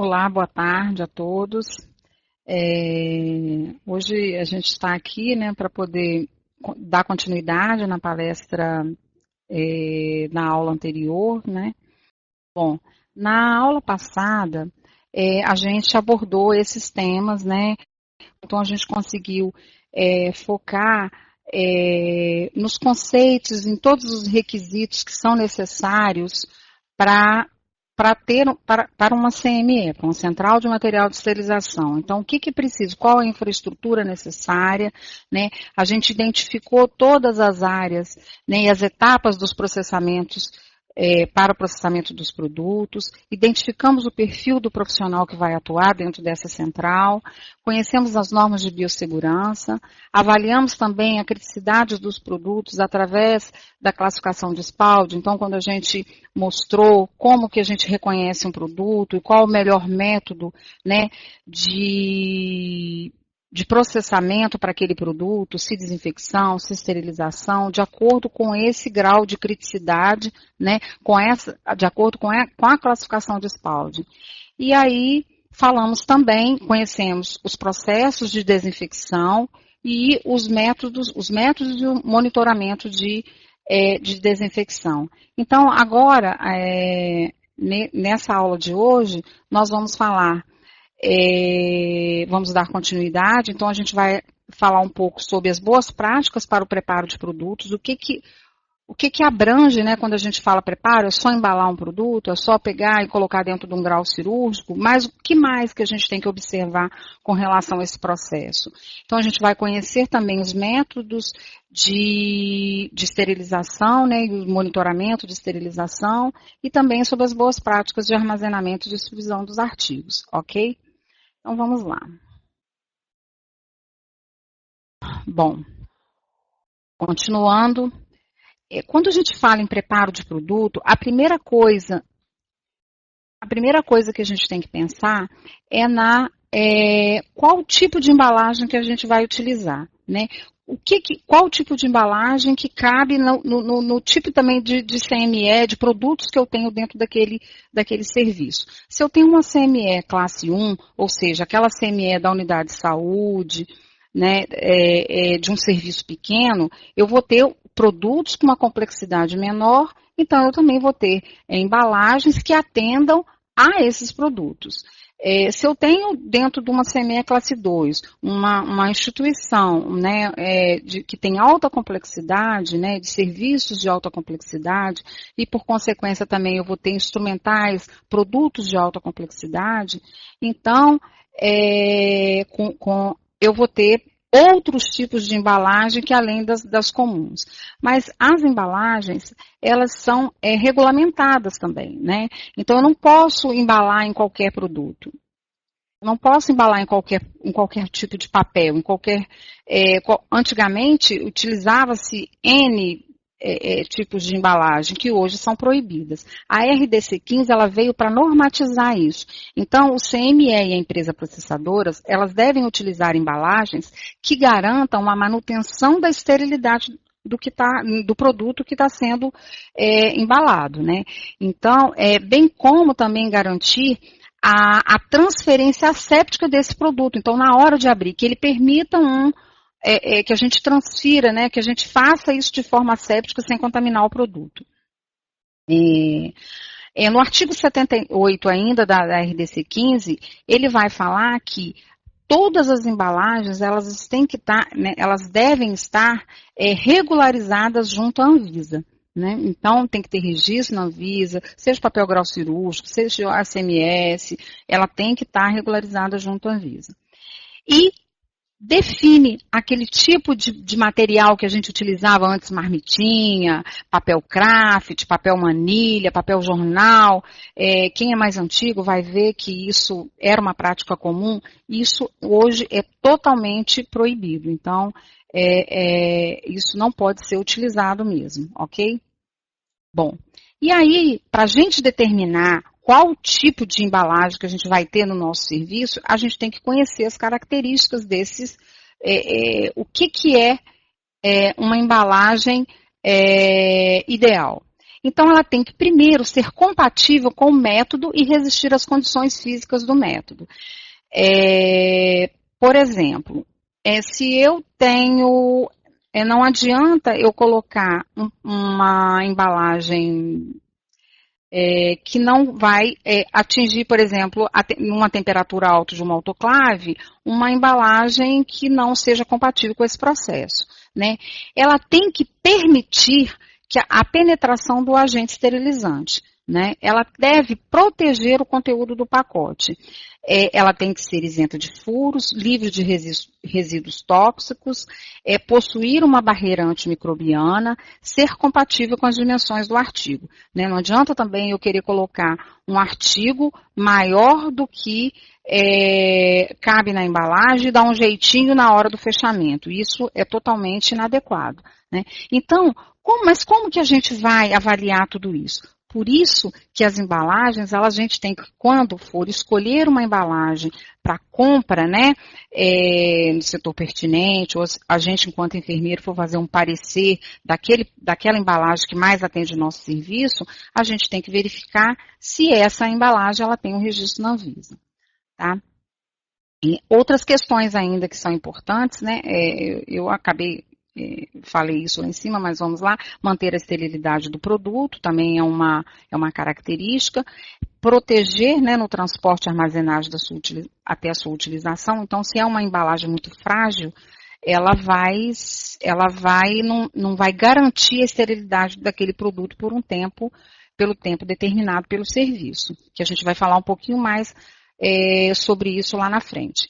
Olá, boa tarde a todos. Hoje a gente está aqui, né, para poder dar continuidade na palestra, na aula anterior, né? Bom, na aula passada, a gente abordou esses temas, né? Então a gente conseguiu focar nos conceitos, em todos os requisitos que são necessários para para uma CME, para uma central de material de esterilização. Então, o que precisa? Qual a infraestrutura necessária? Né? A gente identificou todas as áreas, né, e as etapas dos processamentos para o processamento dos produtos, identificamos o perfil do profissional que vai atuar dentro dessa central, conhecemos as normas de biossegurança, avaliamos também a criticidade dos produtos através da classificação de SPALD. Então, quando a gente mostrou como que a gente reconhece um produto e qual o melhor método, né, de processamento para aquele produto, se desinfecção, se esterilização, de acordo com esse grau de criticidade, né, de acordo com a classificação de SPALD. E aí falamos também, conhecemos os processos de desinfecção e os métodos de monitoramento de desinfecção. Então, agora, nessa aula de hoje, nós vamos falar, vamos dar continuidade, então a gente vai falar um pouco sobre as boas práticas para o preparo de produtos, o que abrange, né, quando a gente fala preparo, é só embalar um produto, é só pegar e colocar dentro de um grau cirúrgico, mas o que mais que a gente tem que observar com relação a esse processo? Então a gente vai conhecer também os métodos de esterilização, né, e o monitoramento de esterilização, e também sobre as boas práticas de armazenamento e distribuição dos artigos, ok? Então, vamos lá. Bom, continuando, quando a gente fala em preparo de produto, a primeira coisa que a gente tem que pensar é qual tipo de embalagem que a gente vai utilizar, né? Qual o tipo de embalagem que cabe no tipo também de CME, de produtos que eu tenho dentro daquele serviço. Se eu tenho uma CME classe 1, ou seja, aquela CME da unidade de saúde, né, de um serviço pequeno, eu vou ter produtos com uma complexidade menor, então eu também vou ter embalagens que atendam a esses produtos. Se eu tenho dentro de uma CME classe 2, uma instituição, né, que tem alta complexidade, né, de serviços de alta complexidade, e por consequência também eu vou ter instrumentais, produtos de alta complexidade, então eu vou ter outros tipos de embalagem que além das comuns. Mas as embalagens, elas são regulamentadas também, né? Então, eu não posso embalar em qualquer produto. Eu não posso embalar em qualquer tipo de papel, antigamente, utilizava-se N tipos de embalagem que hoje são proibidas. A RDC 15 ela veio para normatizar isso. Então, o CME e a empresa processadoras, elas devem utilizar embalagens que garantam a manutenção da esterilidade do produto que está sendo embalado, né? Então, bem como também garantir a transferência asséptica desse produto. Então, na hora de abrir, que ele permita que a gente transfira, né, que a gente faça isso de forma asséptica sem contaminar o produto. No artigo 78 ainda da RDC 15, ele vai falar que todas as embalagens, elas devem estar regularizadas junto à Anvisa. Né? Então, tem que ter registro na Anvisa, seja papel grau cirúrgico, seja ACMS, ela tem que estar regularizada junto à Anvisa. E define aquele tipo de material que a gente utilizava antes, marmitinha, papel craft, papel manilha, papel jornal. Quem é mais antigo vai ver que isso era uma prática comum. Isso hoje é totalmente proibido. Então, isso não pode ser utilizado mesmo, ok? Bom, e aí, para a gente determinar qual tipo de embalagem que a gente vai ter no nosso serviço, a gente tem que conhecer as características desses, o que é uma embalagem ideal. Então, ela tem que primeiro ser compatível com o método e resistir às condições físicas do método. Por exemplo, se eu tenho... não adianta eu colocar uma embalagem que não vai atingir, por exemplo, numa temperatura alta de uma autoclave, uma embalagem que não seja compatível com esse processo, né? Ela tem que permitir que a penetração do agente esterilizante, né? Ela deve proteger o conteúdo do pacote. Ela tem que ser isenta de furos, livre de resíduos tóxicos, possuir uma barreira antimicrobiana, ser compatível com as dimensões do artigo, né? Não adianta também eu querer colocar um artigo maior do que cabe na embalagem e dar um jeitinho na hora do fechamento. Isso é totalmente inadequado, né? Então, mas como que a gente vai avaliar tudo isso? Por isso que as embalagens, a gente tem que, quando for escolher uma embalagem para compra, né, no setor pertinente, ou a gente, enquanto enfermeiro, for fazer um parecer daquela embalagem que mais atende o nosso serviço, a gente tem que verificar se essa embalagem ela tem um registro na Anvisa, tá? E outras questões ainda que são importantes, né, eu falei isso lá em cima, mas vamos lá, manter a esterilidade do produto também é uma característica, proteger, né, no transporte e armazenagem até a sua utilização. Então, se é uma embalagem muito frágil, ela não vai garantir a esterilidade daquele produto pelo tempo determinado pelo serviço, que a gente vai falar um pouquinho mais sobre isso lá na frente.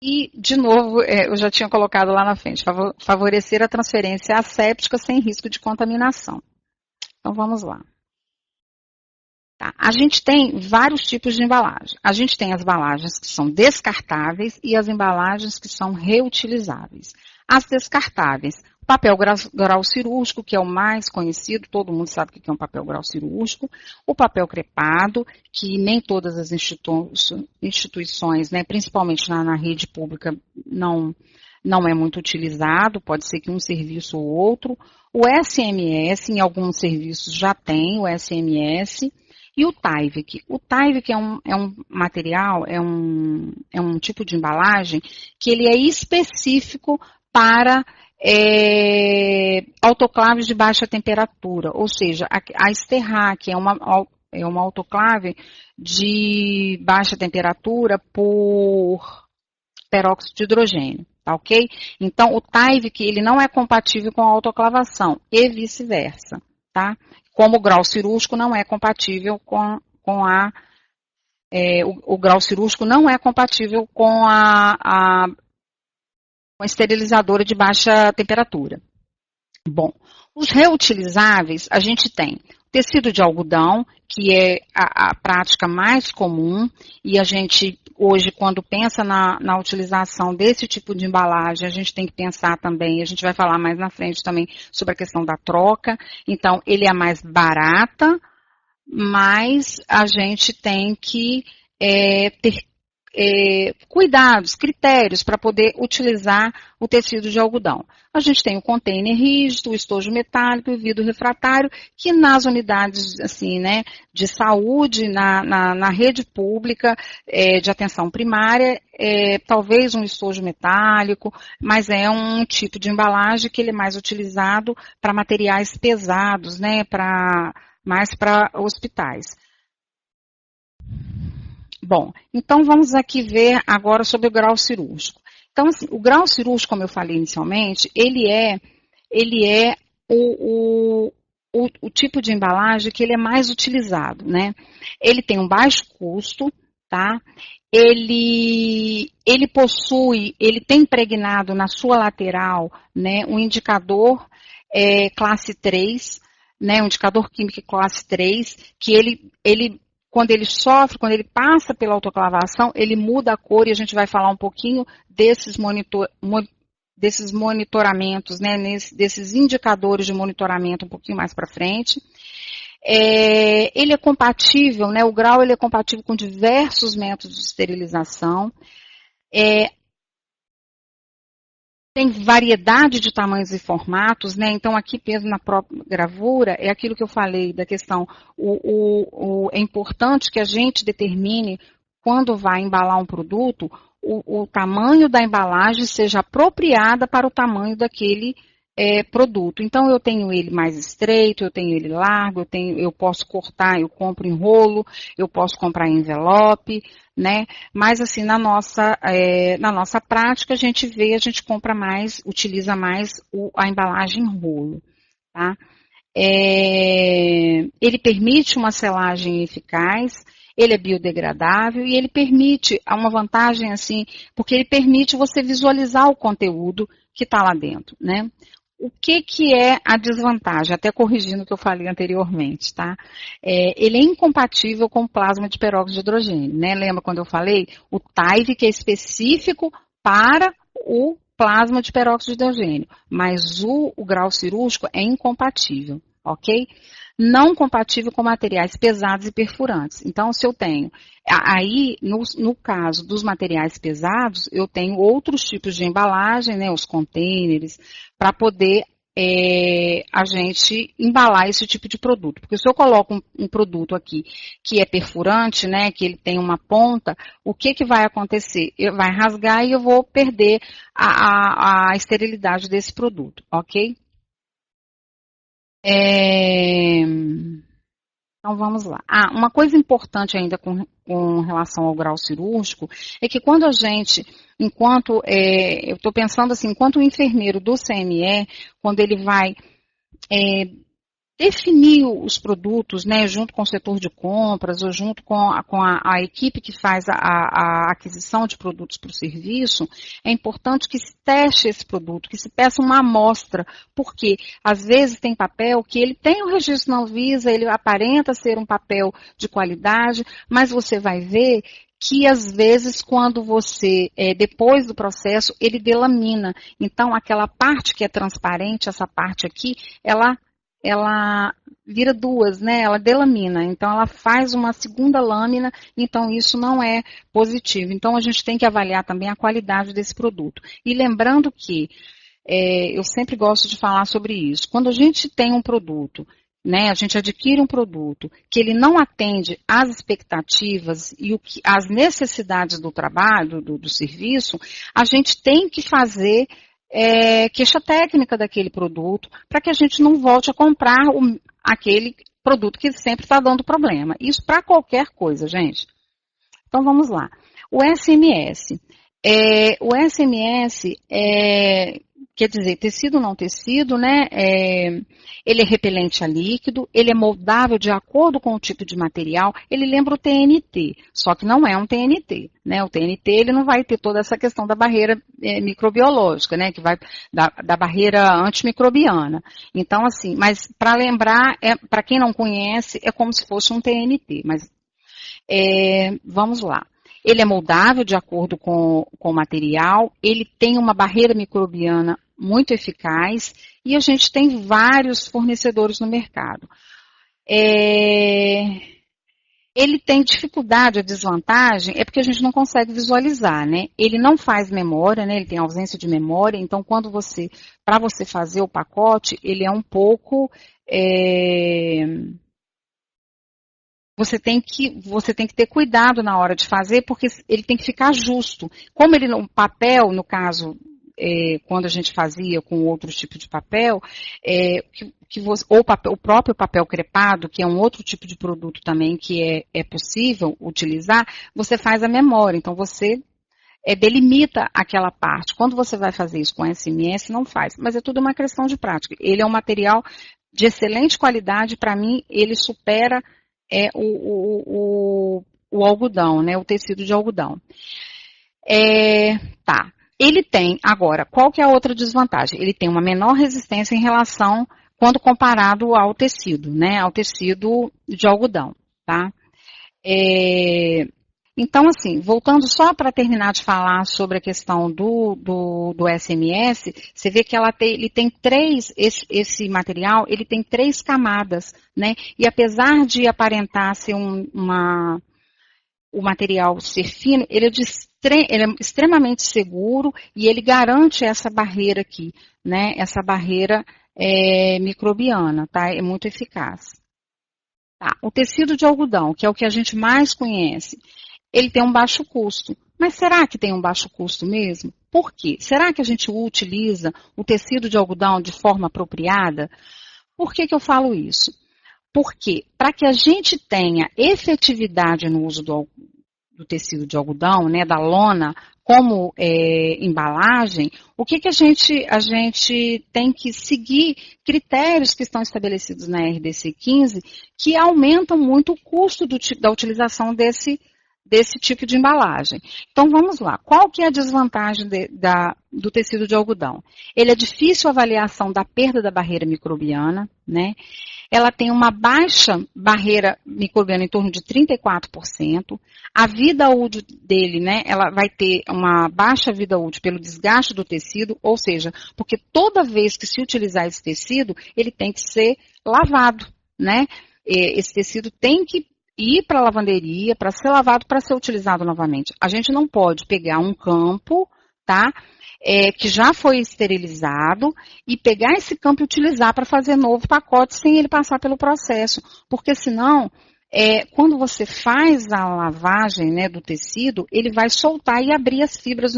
E, de novo, eu já tinha colocado lá na frente, favorecer a transferência asséptica sem risco de contaminação. Então, vamos lá. Tá. A gente tem vários tipos de embalagem. A gente tem as embalagens que são descartáveis e as embalagens que são reutilizáveis. As descartáveis, papel grau cirúrgico, que é o mais conhecido, todo mundo sabe o que é um papel grau cirúrgico. O papel crepado, que nem todas as instituições, né, principalmente na rede pública, não é muito utilizado, pode ser que um serviço ou outro. O SMS, em alguns serviços já tem o SMS. E o Tyvek. O Tyvek é um material, é um tipo de embalagem que ele é específico para autoclaves de baixa temperatura, ou seja, a Sterrac é uma autoclave de baixa temperatura por peróxido de hidrogênio, tá ok? Então, o Tyvek, ele não é compatível com a autoclavação e vice-versa, tá? Como o grau cirúrgico não é compatível o grau cirúrgico não é compatível com a esterilizadora de baixa temperatura. Bom, os reutilizáveis, a gente tem tecido de algodão, que é a prática mais comum, e a gente, hoje, quando pensa na utilização desse tipo de embalagem, a gente tem que pensar também, a gente vai falar mais na frente também sobre a questão da troca. Então, ele é mais barata, mas a gente tem que ter cuidados, critérios para poder utilizar o tecido de algodão. A gente tem o container rígido, o estojo metálico e o vidro refratário, que nas unidades assim, né, de saúde, na rede pública de atenção primária, talvez um estojo metálico, mas é um tipo de embalagem que ele é mais utilizado para materiais pesados, né, mais para hospitais. Bom, então vamos aqui ver agora sobre o grau cirúrgico. Então, assim, o grau cirúrgico, como eu falei inicialmente, ele é o tipo de embalagem que ele é mais utilizado, né? Ele tem um baixo custo, tá? Ele tem impregnado na sua lateral, né, um indicador classe 3, né, um indicador químico classe 3, que ele quando ele passa pela autoclavação, ele muda a cor e a gente vai falar um pouquinho desses monitoramentos, né, desses indicadores de monitoramento um pouquinho mais para frente. Ele é compatível, né, o grau ele é compatível com diversos métodos de esterilização. Tem variedade de tamanhos e formatos, né? Então, aqui mesmo na própria gravura, é aquilo que eu falei da questão, é importante que a gente determine, quando vai embalar um produto, o tamanho da embalagem seja apropriada para o tamanho daquele produto. Então, eu tenho ele mais estreito, eu tenho ele largo, eu posso cortar, eu compro em rolo, eu posso comprar em envelope, né? Mas assim, na nossa prática, a gente compra mais, utiliza mais a embalagem em rolo, tá? Ele permite uma selagem eficaz, ele é biodegradável e ele permite, há uma vantagem assim, porque ele permite você visualizar o conteúdo que está lá dentro, né? O que é a desvantagem? Até corrigindo o que eu falei anteriormente, tá? Ele é incompatível com plasma de peróxido de hidrogênio, né? Lembra quando eu falei? O TIVE, que é específico para o plasma de peróxido de hidrogênio, mas o grau cirúrgico é incompatível, ok? Não compatível com materiais pesados e perfurantes. Então, se eu tenho, aí, no caso dos materiais pesados, eu tenho outros tipos de embalagem, né, os containers, para poder a gente embalar esse tipo de produto. Porque se eu coloco um produto aqui que é perfurante, né, que ele tem uma ponta, o que vai acontecer? Vai rasgar e eu vou perder a esterilidade desse produto, ok? Então vamos lá. Uma coisa importante ainda com relação ao grau cirúrgico é que quando a gente, eu estou pensando assim, enquanto o enfermeiro do CME, quando ele vai definir os produtos, né, junto com o setor de compras ou junto com a equipe que faz a aquisição de produtos para o serviço, é importante que se teste esse produto, que se peça uma amostra, porque às vezes tem papel que ele tem o registro na Anvisa, ele aparenta ser um papel de qualidade, mas você vai ver que às vezes quando você, depois do processo, ele delamina. Então aquela parte que é transparente, essa parte aqui, ela vira duas, né? Ela delamina, então ela faz uma segunda lâmina, então isso não é positivo. Então a gente tem que avaliar também a qualidade desse produto. E lembrando que eu sempre gosto de falar sobre isso. Quando a gente tem um produto, né, a gente adquire um produto que ele não atende às expectativas e às necessidades do trabalho, do serviço, a gente tem que fazer queixa técnica daquele produto, para que a gente não volte a comprar aquele produto que sempre está dando problema. Isso para qualquer coisa, gente. Então vamos lá. O SMS. O SMS quer dizer, tecido ou não tecido, né? Ele é repelente a líquido, ele é moldável de acordo com o tipo de material, ele lembra o TNT, só que não é um TNT, né? O TNT ele não vai ter toda essa questão da barreira microbiológica, né? Que vai da barreira antimicrobiana. Então, assim, mas para lembrar, para quem não conhece, é como se fosse um TNT, mas vamos lá. Ele é moldável de acordo com o material, ele tem uma barreira microbiana muito eficaz e a gente tem vários fornecedores no mercado. Ele tem dificuldade, a desvantagem, é porque a gente não consegue visualizar, né? Ele não faz memória, né? Ele tem ausência de memória, então para você fazer o pacote, ele é um pouco... Você tem que ter cuidado na hora de fazer, porque ele tem que ficar justo. Como o papel, no caso, quando a gente fazia com outros tipos de papel, o próprio papel crepado, que é um outro tipo de produto também que é possível utilizar, você faz a memória. Então, você delimita aquela parte. Quando você vai fazer isso com SMS, não faz. Mas é tudo uma questão de prática. Ele é um material de excelente qualidade. Para mim, ele supera o algodão, né, o tecido de algodão. Tá. Ele tem, agora, qual que é a outra desvantagem? Ele tem uma menor resistência em relação, quando comparado ao tecido, né, ao tecido de algodão, tá? Então, assim, voltando só para terminar de falar sobre a questão do SMS, você vê que ele tem esse material, ele tem 3 camadas, né? E apesar de aparentar ser o material ser fino, ele é de ele é extremamente seguro e ele garante essa barreira aqui, né? Essa barreira microbiana, tá? É muito eficaz. Tá, o tecido de algodão, que é o que a gente mais conhece, ele tem um baixo custo. Mas será que tem um baixo custo mesmo? Por quê? Será que a gente utiliza o tecido de algodão de forma apropriada? Por que eu falo isso? Porque para que a gente tenha efetividade no uso do tecido de algodão, né, da lona, como embalagem, o que a gente tem que seguir critérios que estão estabelecidos na RDC 15 que aumentam muito o custo da utilização desse tipo de embalagem. Então vamos lá, qual que é a desvantagem do tecido de algodão? Ele é difícil a avaliação da perda da barreira microbiana, né? Ela tem uma baixa barreira microbiana em torno de 34%. A vida útil dele, né, ela vai ter uma baixa vida útil pelo desgaste do tecido, ou seja, porque toda vez que se utilizar esse tecido, ele tem que ser lavado, né? Esse tecido tem que ir para a lavanderia, para ser lavado, para ser utilizado novamente. A gente não pode pegar um campo, tá? Que já foi esterilizado e pegar esse campo e utilizar para fazer novo pacote sem ele passar pelo processo, porque senão, quando você faz a lavagem, né, do tecido, ele vai soltar e abrir as fibras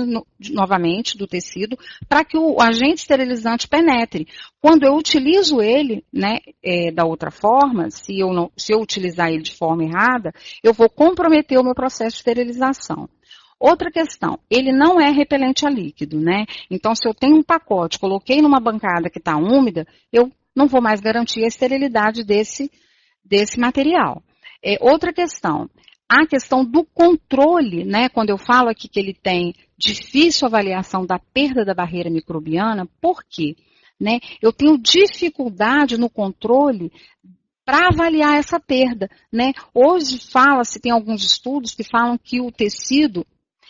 novamente do tecido para que o agente esterilizante penetre. Quando eu utilizo ele, né, da outra forma, se eu utilizar ele de forma errada, eu vou comprometer o meu processo de esterilização. Outra questão, ele não é repelente a líquido, né? Então, se eu tenho um pacote, coloquei numa bancada que está úmida, eu não vou mais garantir a esterilidade desse material. Outra questão, a questão do controle, né? Quando eu falo aqui que ele tem difícil avaliação da perda da barreira microbiana, por quê? Né? Eu tenho dificuldade no controle para avaliar essa perda, né? Hoje fala-se, tem alguns estudos que falam que o tecido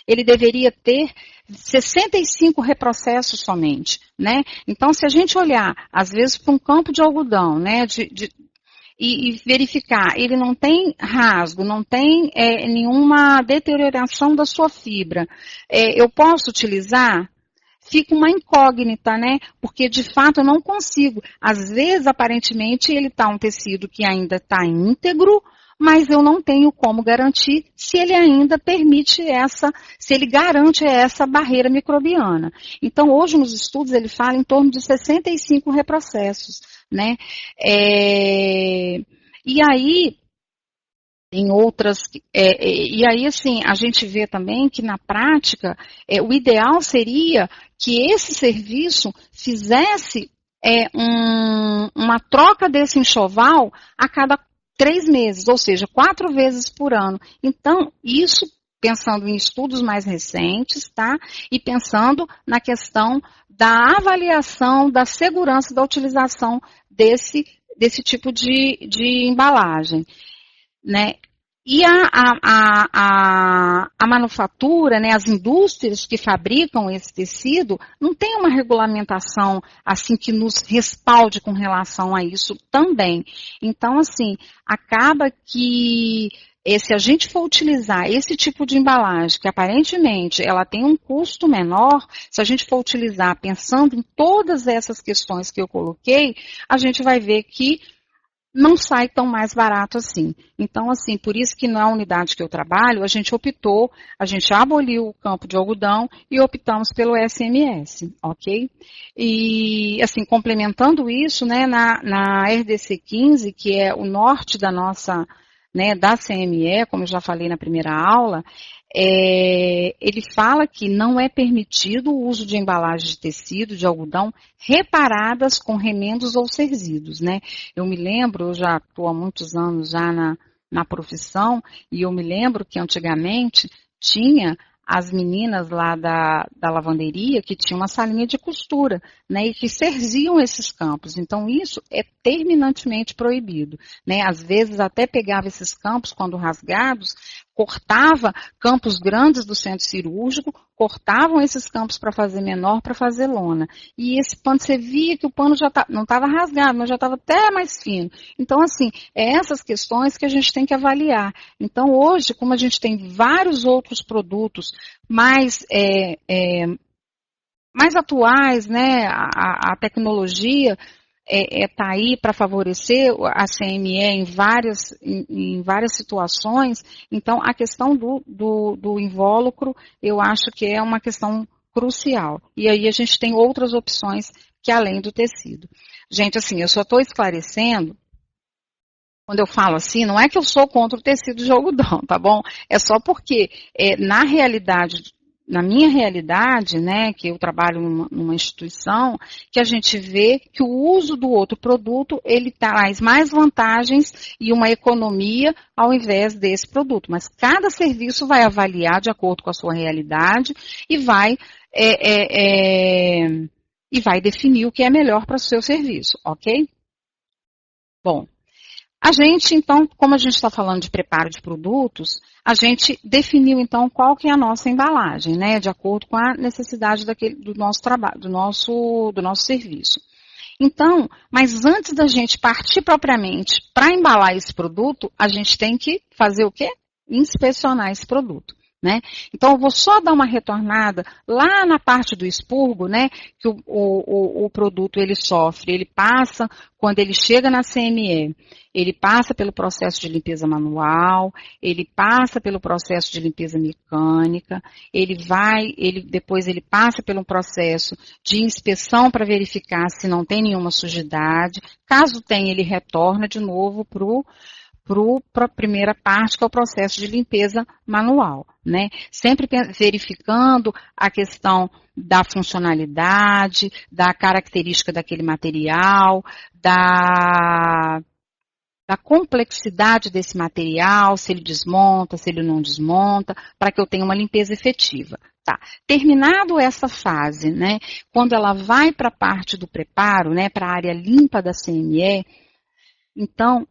ele deveria ter 65 reprocessos somente, né? Então, se a gente olhar, às vezes, para um campo de algodão, né, e verificar, ele não tem rasgo, não tem nenhuma deterioração da sua fibra, eu posso utilizar? Fica uma incógnita, né? Porque, de fato, eu não consigo. Às vezes, aparentemente, ele está um tecido que ainda está íntegro, mas eu não tenho como garantir se ele ainda permite se ele garante essa barreira microbiana. Então, hoje nos estudos ele fala em torno de 65 reprocessos, né? E aí, em outras, e aí assim, a gente vê também que na prática, o ideal seria que esse serviço fizesse uma troca desse enxoval a cada 3 meses, ou seja, 4 vezes por ano. Então, isso pensando em estudos mais recentes, tá? E pensando na questão da avaliação da segurança da utilização desse tipo de embalagem, né? E a manufatura, né, as indústrias que fabricam esse tecido, não tem uma regulamentação assim que nos respalde com relação a isso também. Então, assim, acaba que se a gente for utilizar esse tipo de embalagem, que aparentemente ela tem um custo menor, se a gente for utilizar pensando em todas essas questões que eu coloquei, a gente vai ver que não sai tão mais barato assim. Então, assim, por isso que na unidade que eu trabalho, a gente aboliu o campo de algodão e optamos pelo SMS, ok? E, assim, complementando isso, né, na RDC 15, que é o norte da nossa, né, da CME, como eu já falei na primeira aula, ele fala que não é permitido o uso de embalagens de tecido, de algodão, reparadas com remendos ou serzidos, né? Eu me lembro, eu já estou há muitos anos já na profissão, e eu me lembro que antigamente tinha as meninas lá da lavanderia que tinham uma salinha de costura, né? E que serziam esses campos. Então, isso é terminantemente proibido, né? Às vezes até pegava esses campos, quando rasgados, cortava campos grandes do centro cirúrgico, cortavam esses campos para fazer menor, para fazer lona. E esse pano, você via que o pano já não estava rasgado, mas já estava até mais fino. Então, assim, é essas questões que a gente tem que avaliar. Então, hoje, como a gente tem vários outros produtos mais mais atuais, né? A tecnologia está aí para favorecer a CME em várias situações. Então, a questão do invólucro, eu acho que é uma questão crucial. E aí a gente tem outras opções que além do tecido. Gente, assim, eu só estou esclarecendo. Quando eu falo assim, não é que eu sou contra o tecido de algodão, tá bom? É só porque, na minha realidade, né, que eu trabalho numa instituição, que a gente vê que o uso do outro produto, ele traz mais vantagens e uma economia ao invés desse produto. Mas cada serviço vai avaliar de acordo com a sua realidade e vai definir o que é melhor para o seu serviço, ok? Bom. A gente, então, como a gente está falando de preparo de produtos, a gente definiu, então, qual que é a nossa embalagem, né, de acordo com a necessidade do nosso trabalho, do nosso serviço. Então, mas antes da gente partir propriamente para embalar esse produto, a gente tem que fazer o quê? Inspecionar esse produto. Né? Então, eu vou só dar uma retornada lá na parte do expurgo, né, que o produto ele sofre, ele passa, quando ele chega na CME, ele passa pelo processo de limpeza manual, ele passa pelo processo de limpeza mecânica, depois ele passa pelo processo de inspeção para verificar se não tem nenhuma sujidade, caso tenha, ele retorna de novo para a primeira parte, que é o processo de limpeza manual, né? Sempre verificando a questão da funcionalidade, da característica daquele material, da complexidade desse material, se ele desmonta, se ele não desmonta, para que eu tenha uma limpeza efetiva. Tá. Terminado essa fase, né? Quando ela vai para a parte do preparo, né? Para a área limpa da CME, então,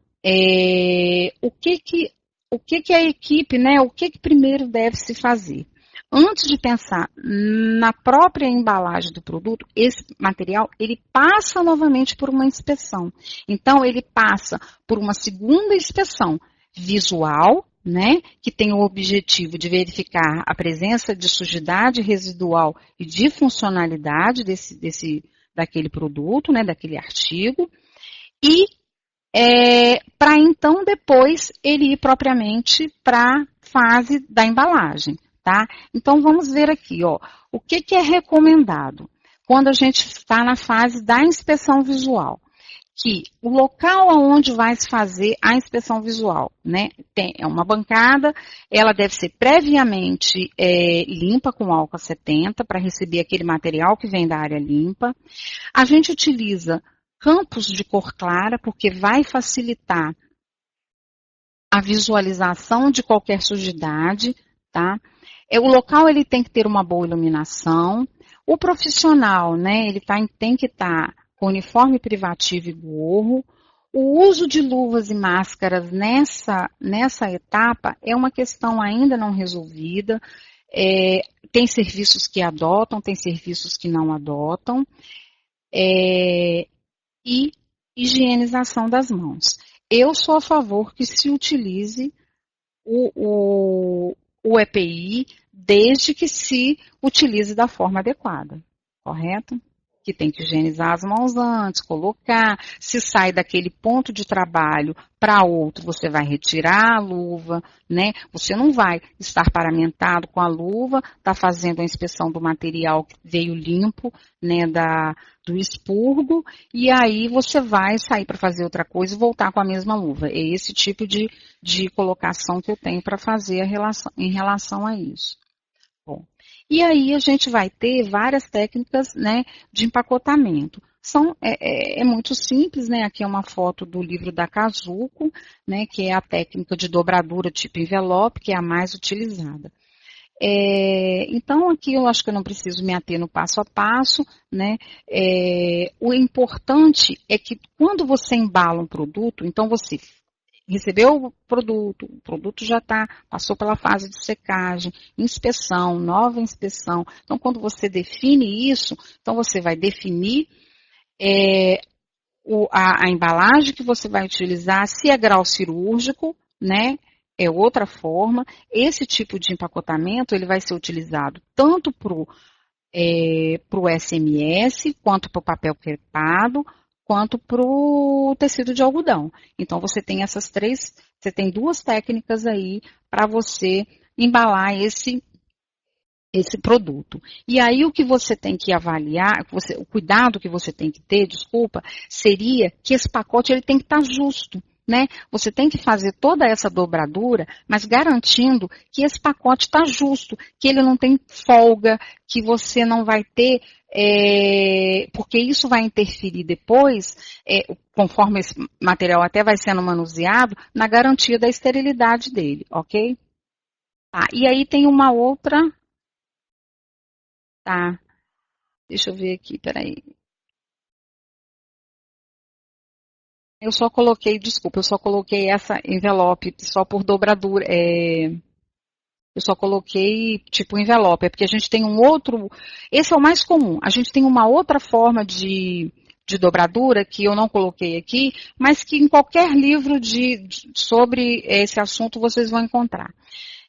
o que a equipe, né, o que primeiro deve se fazer? Antes de pensar na própria embalagem do produto, esse material, ele passa novamente por uma inspeção. Então, ele passa por uma segunda inspeção visual, né, que tem o objetivo de verificar a presença de sujidade residual e de funcionalidade daquele produto, né, daquele artigo, e para então depois ele ir propriamente para a fase da embalagem, tá? Então vamos ver aqui, ó, o que é recomendado quando a gente está na fase da inspeção visual, que o local onde vai se fazer a inspeção visual, né? É uma bancada, ela deve ser previamente limpa com álcool 70 para receber aquele material que vem da área limpa. A gente utiliza campos de cor clara, porque vai facilitar a visualização de qualquer sujidade, tá? O local ele tem que ter uma boa iluminação. O profissional, né, ele tem que estar com uniforme privativo e gorro. O uso de luvas e máscaras nessa etapa é uma questão ainda não resolvida. Tem serviços que adotam, tem serviços que não adotam. E higienização das mãos. Eu sou a favor que se utilize o EPI desde que se utilize da forma adequada, correto? Que tem que higienizar as mãos antes, colocar, se sai daquele ponto de trabalho para outro, você vai retirar a luva, né? Você não vai estar paramentado com a luva, tá fazendo a inspeção do material que veio limpo, né, do expurgo, e aí você vai sair para fazer outra coisa e voltar com a mesma luva. É esse tipo de colocação que eu tenho para fazer em relação a isso. Bom, e aí a gente vai ter várias técnicas, né, de empacotamento. É muito simples, né? Aqui é uma foto do livro da Casuco, né, que é a técnica de dobradura tipo envelope, que é a mais utilizada. Então, aqui eu acho que eu não preciso me ater no passo a passo, né? O importante é que quando você embala um produto, então você recebeu o produto já passou pela fase de secagem, inspeção, nova inspeção. Então, quando você define isso, então você vai definir a embalagem que você vai utilizar, se é grau cirúrgico, né? É outra forma. Esse tipo de empacotamento ele vai ser utilizado tanto para o SMS, quanto para o papel crepado, quanto para o tecido de algodão. Então, você tem você tem duas técnicas aí para você embalar esse produto. E aí o que você tem que avaliar, o cuidado que você tem que ter, desculpa, seria que esse pacote ele tem que estar justo. Né? Você tem que fazer toda essa dobradura, mas garantindo que esse pacote está justo, que ele não tem folga, que você não vai ter, porque isso vai interferir depois, conforme esse material até vai sendo manuseado, na garantia da esterilidade dele, ok? Tá, e aí tem uma outra, tá, deixa eu ver aqui, peraí. Desculpa, eu só coloquei essa envelope só por dobradura. Eu só coloquei tipo envelope, é porque a gente tem um outro. Esse é o mais comum. A gente tem uma outra forma de dobradura que eu não coloquei aqui, mas que em qualquer livro sobre esse assunto vocês vão encontrar.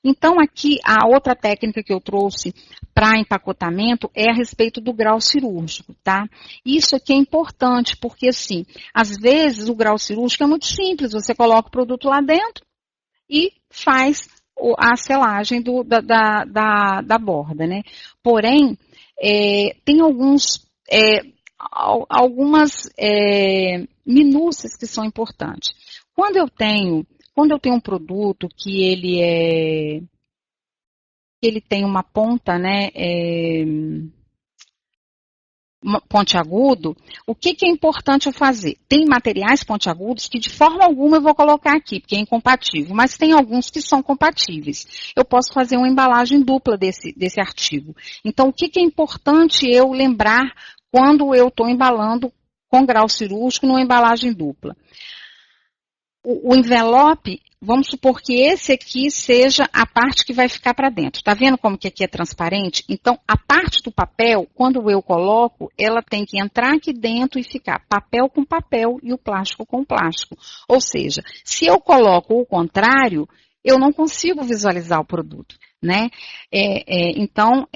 Então, aqui, a outra técnica que eu trouxe para empacotamento é a respeito do grau cirúrgico, tá? Isso aqui é importante, porque, assim, às vezes o grau cirúrgico é muito simples, você coloca o produto lá dentro e faz a selagem da borda, né? Porém, tem algumas minúcias que são importantes. Quando eu tenho um produto que ele tem uma ponta, né, pontiagudo, o que é importante eu fazer? Tem materiais pontiagudos que de forma alguma eu vou colocar aqui, porque é incompatível, mas tem alguns que são compatíveis. Eu posso fazer uma embalagem dupla desse artigo. Então, o que é importante eu lembrar quando eu estou embalando com grau cirúrgico numa embalagem dupla? O envelope, vamos supor que esse aqui seja a parte que vai ficar para dentro. Tá vendo como que aqui é transparente? Então, a parte do papel, quando eu coloco, ela tem que entrar aqui dentro e ficar papel com papel e o plástico com plástico. Ou seja, se eu coloco o contrário, eu não consigo visualizar o produto. Né? Então,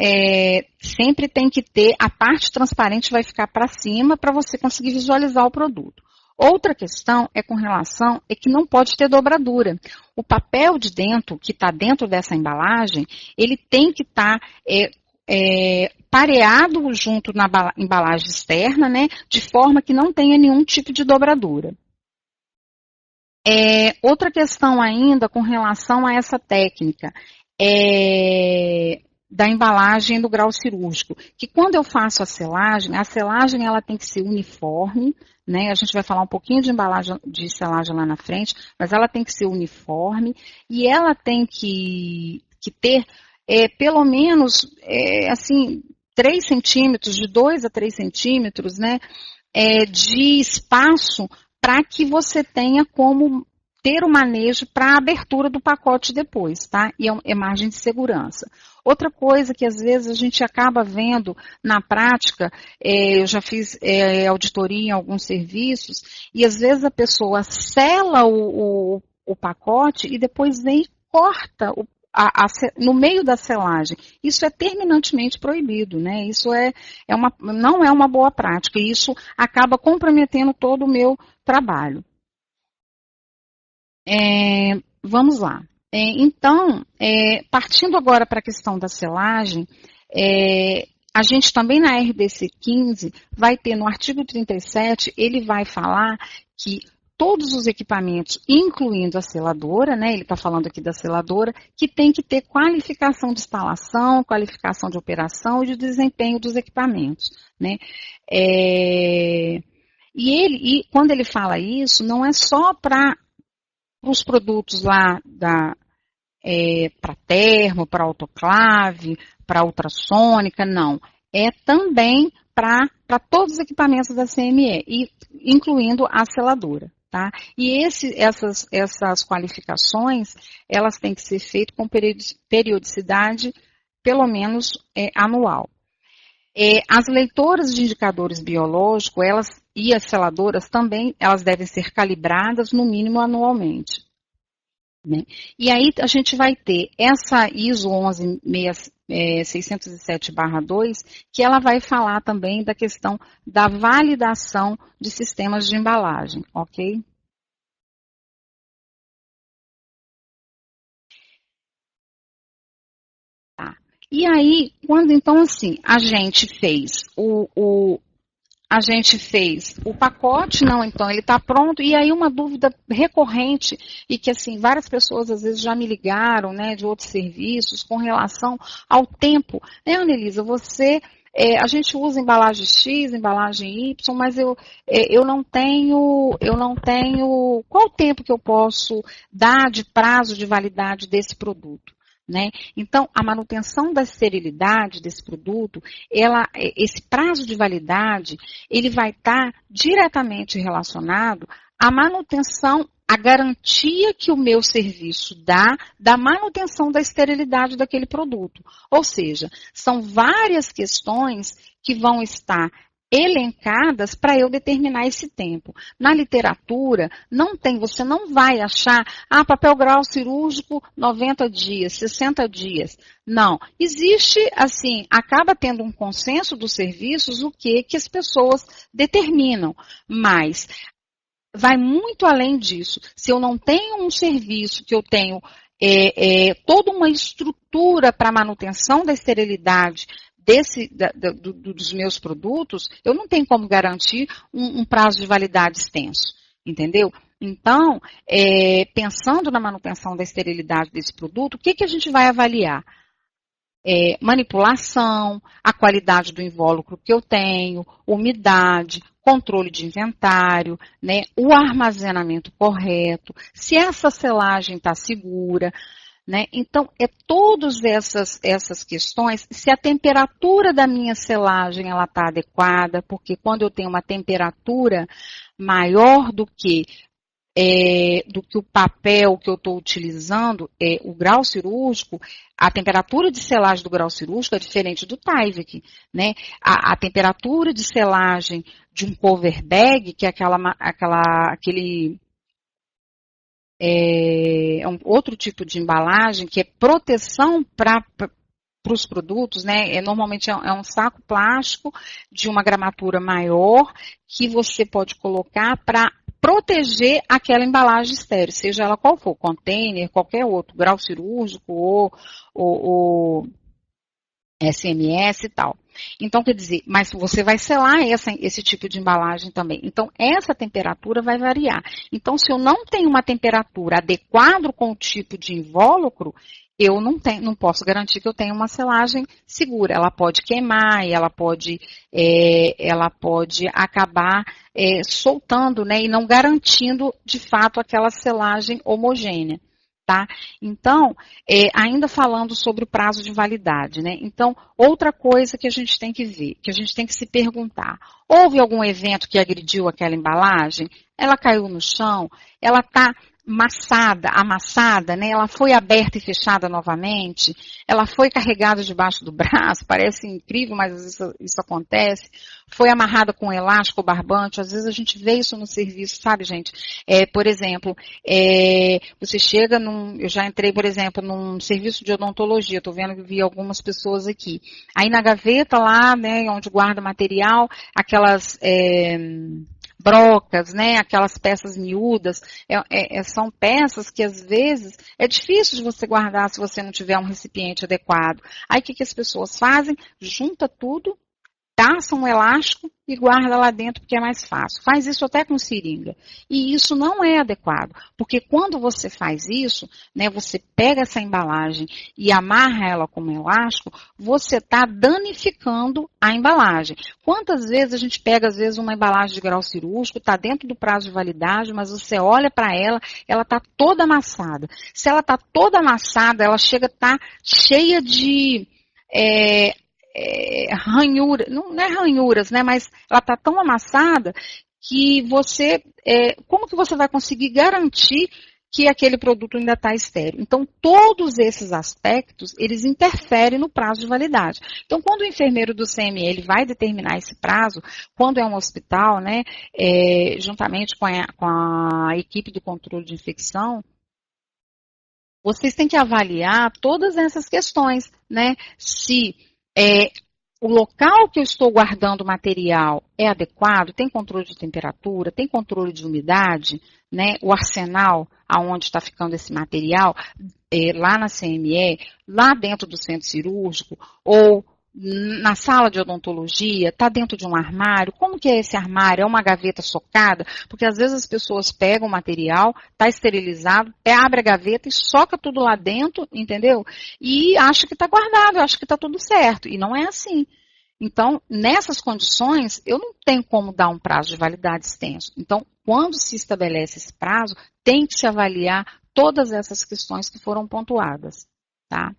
sempre tem que ter, a parte transparente vai ficar para cima para você conseguir visualizar o produto. Outra questão é com relação, que não pode ter dobradura. O papel de dentro, que está dentro dessa embalagem, ele tem que estar pareado junto na embalagem externa, né, de forma que não tenha nenhum tipo de dobradura. Outra questão ainda com relação a essa técnica da embalagem do grau cirúrgico, que quando eu faço a selagem ela tem que ser uniforme, né? A gente vai falar um pouquinho de selagem lá na frente, mas ela tem que ser uniforme e ela tem que ter pelo menos assim 3 centímetros, de 2 a 3 centímetros, né? De espaço para que você tenha como ter o manejo para a abertura do pacote depois, tá? E é margem de segurança. Outra coisa que às vezes a gente acaba vendo na prática, eu já fiz auditoria em alguns serviços, e às vezes a pessoa sela o pacote e depois vem e corta no meio da selagem. Isso é terminantemente proibido, né? Isso não é uma boa prática, e isso acaba comprometendo todo o meu trabalho. Vamos lá. Então, partindo agora para a questão da selagem, a gente também na RDC 15 vai ter no artigo 37, ele vai falar que todos os equipamentos, incluindo a seladora, né, ele está falando aqui da seladora, que tem que ter qualificação de instalação, qualificação de operação e de desempenho dos equipamentos, né. E quando ele fala isso, não é só para os produtos lá para termo, para autoclave, para ultrassônica, não. É também para todos os equipamentos da CME, incluindo a seladora. Tá? E essas qualificações, elas têm que ser feitas com periodicidade, pelo menos anual. As leitoras de indicadores biológicos, e as seladoras também, elas devem ser calibradas no mínimo anualmente. Né? E aí a gente vai ter essa ISO 11607/2, que ela vai falar também da questão da validação de sistemas de embalagem, ok? Tá. E aí, quando então assim, a gente fez o pacote, não, então ele está pronto, e aí uma dúvida recorrente, e que assim, várias pessoas às vezes já me ligaram, né, de outros serviços, com relação ao tempo. Né, Anelisa, a gente usa embalagem X, embalagem Y, mas eu não tenho, qual o tempo que eu posso dar de prazo de validade desse produto? Né? Então, a manutenção da esterilidade desse produto, esse prazo de validade, ele vai estar diretamente relacionado à manutenção, à garantia que o meu serviço dá da manutenção da esterilidade daquele produto. Ou seja, são várias questões que vão estar elencadas para eu determinar esse tempo. Na literatura, você não vai achar, papel grau cirúrgico 90 dias, 60 dias. Não. Existe, assim, acaba tendo um consenso dos serviços o que as pessoas determinam. Mas vai muito além disso. Se eu não tenho um serviço que eu tenho toda uma estrutura para manutenção da esterilidade dos meus produtos, eu não tenho como garantir um prazo de validade extenso, entendeu? Então, pensando na manutenção da esterilidade desse produto, o que a gente vai avaliar? Manipulação, a qualidade do invólucro que eu tenho, umidade, controle de inventário, né, o armazenamento correto, se essa selagem está segura. Né? Então, todas essas questões, se a temperatura da minha selagem está adequada, porque quando eu tenho uma temperatura maior do que o papel que eu estou utilizando, o grau cirúrgico, a temperatura de selagem do grau cirúrgico é diferente do Tyvek, né? A temperatura de selagem de um cover bag, que é aquele um outro tipo de embalagem, que é proteção para os produtos, né? Normalmente é um saco plástico de uma gramatura maior que você pode colocar para proteger aquela embalagem estéril, seja ela qual for, container, qualquer outro, grau cirúrgico ou SMS e tal. Então, quer dizer, mas você vai selar esse tipo de embalagem também. Então, essa temperatura vai variar. Então, se eu não tenho uma temperatura adequada com o tipo de invólucro, eu não posso garantir que eu tenha uma selagem segura. Ela pode queimar, e ela pode acabar soltando, né, e não garantindo, de fato, aquela selagem homogênea. Tá? Então, ainda falando sobre o prazo de validade, né? Então, outra coisa que a gente tem que ver, que a gente tem que se perguntar, houve algum evento que agrediu aquela embalagem? Ela caiu no chão? Ela está amassada, né? Ela foi aberta e fechada novamente? Ela foi carregada debaixo do braço? Parece incrível, mas às vezes isso acontece. Foi amarrada com um elástico ou barbante? Às vezes a gente vê isso no serviço, sabe, gente? Por exemplo, você chega eu já entrei, por exemplo, num serviço de odontologia, estou vendo que vi algumas pessoas aqui. Aí na gaveta lá, né, onde guarda material, aquelas brocas, né, aquelas peças miúdas, são peças que às vezes é difícil de você guardar se você não tiver um recipiente adequado. Aí o que as pessoas fazem? Junta tudo, caça um elástico e guarda lá dentro porque é mais fácil. Faz isso até com seringa. E isso não é adequado, porque quando você faz isso, né, você pega essa embalagem e amarra ela como elástico, você está danificando a embalagem. Quantas vezes a gente pega, às vezes, uma embalagem de grau cirúrgico, está dentro do prazo de validade, mas você olha para ela, ela está toda amassada. Se ela está toda amassada, ela chega a estar cheia de ranhura, não é ranhuras, né? Mas ela está tão amassada que você, como que você vai conseguir garantir que aquele produto ainda está estéril? Então, todos esses aspectos, eles interferem no prazo de validade. Então, quando o enfermeiro do CME ele vai determinar esse prazo, quando é um hospital, né, juntamente com a equipe do controle de infecção, vocês têm que avaliar todas essas questões, né? Se o local que eu estou guardando o material é adequado, tem controle de temperatura, tem controle de umidade, né? O arsenal aonde está ficando esse material, lá na CME, lá dentro do centro cirúrgico, ou na sala de odontologia, está dentro de um armário, como que é esse armário? É uma gaveta socada? Porque às vezes as pessoas pegam o material, está esterilizado, abre a gaveta e soca tudo lá dentro, entendeu? E acha que está guardado, acha que está tudo certo, e não é assim. Então, nessas condições, eu não tenho como dar um prazo de validade extenso. Então, quando se estabelece esse prazo, tem que se avaliar todas essas questões que foram pontuadas, tá?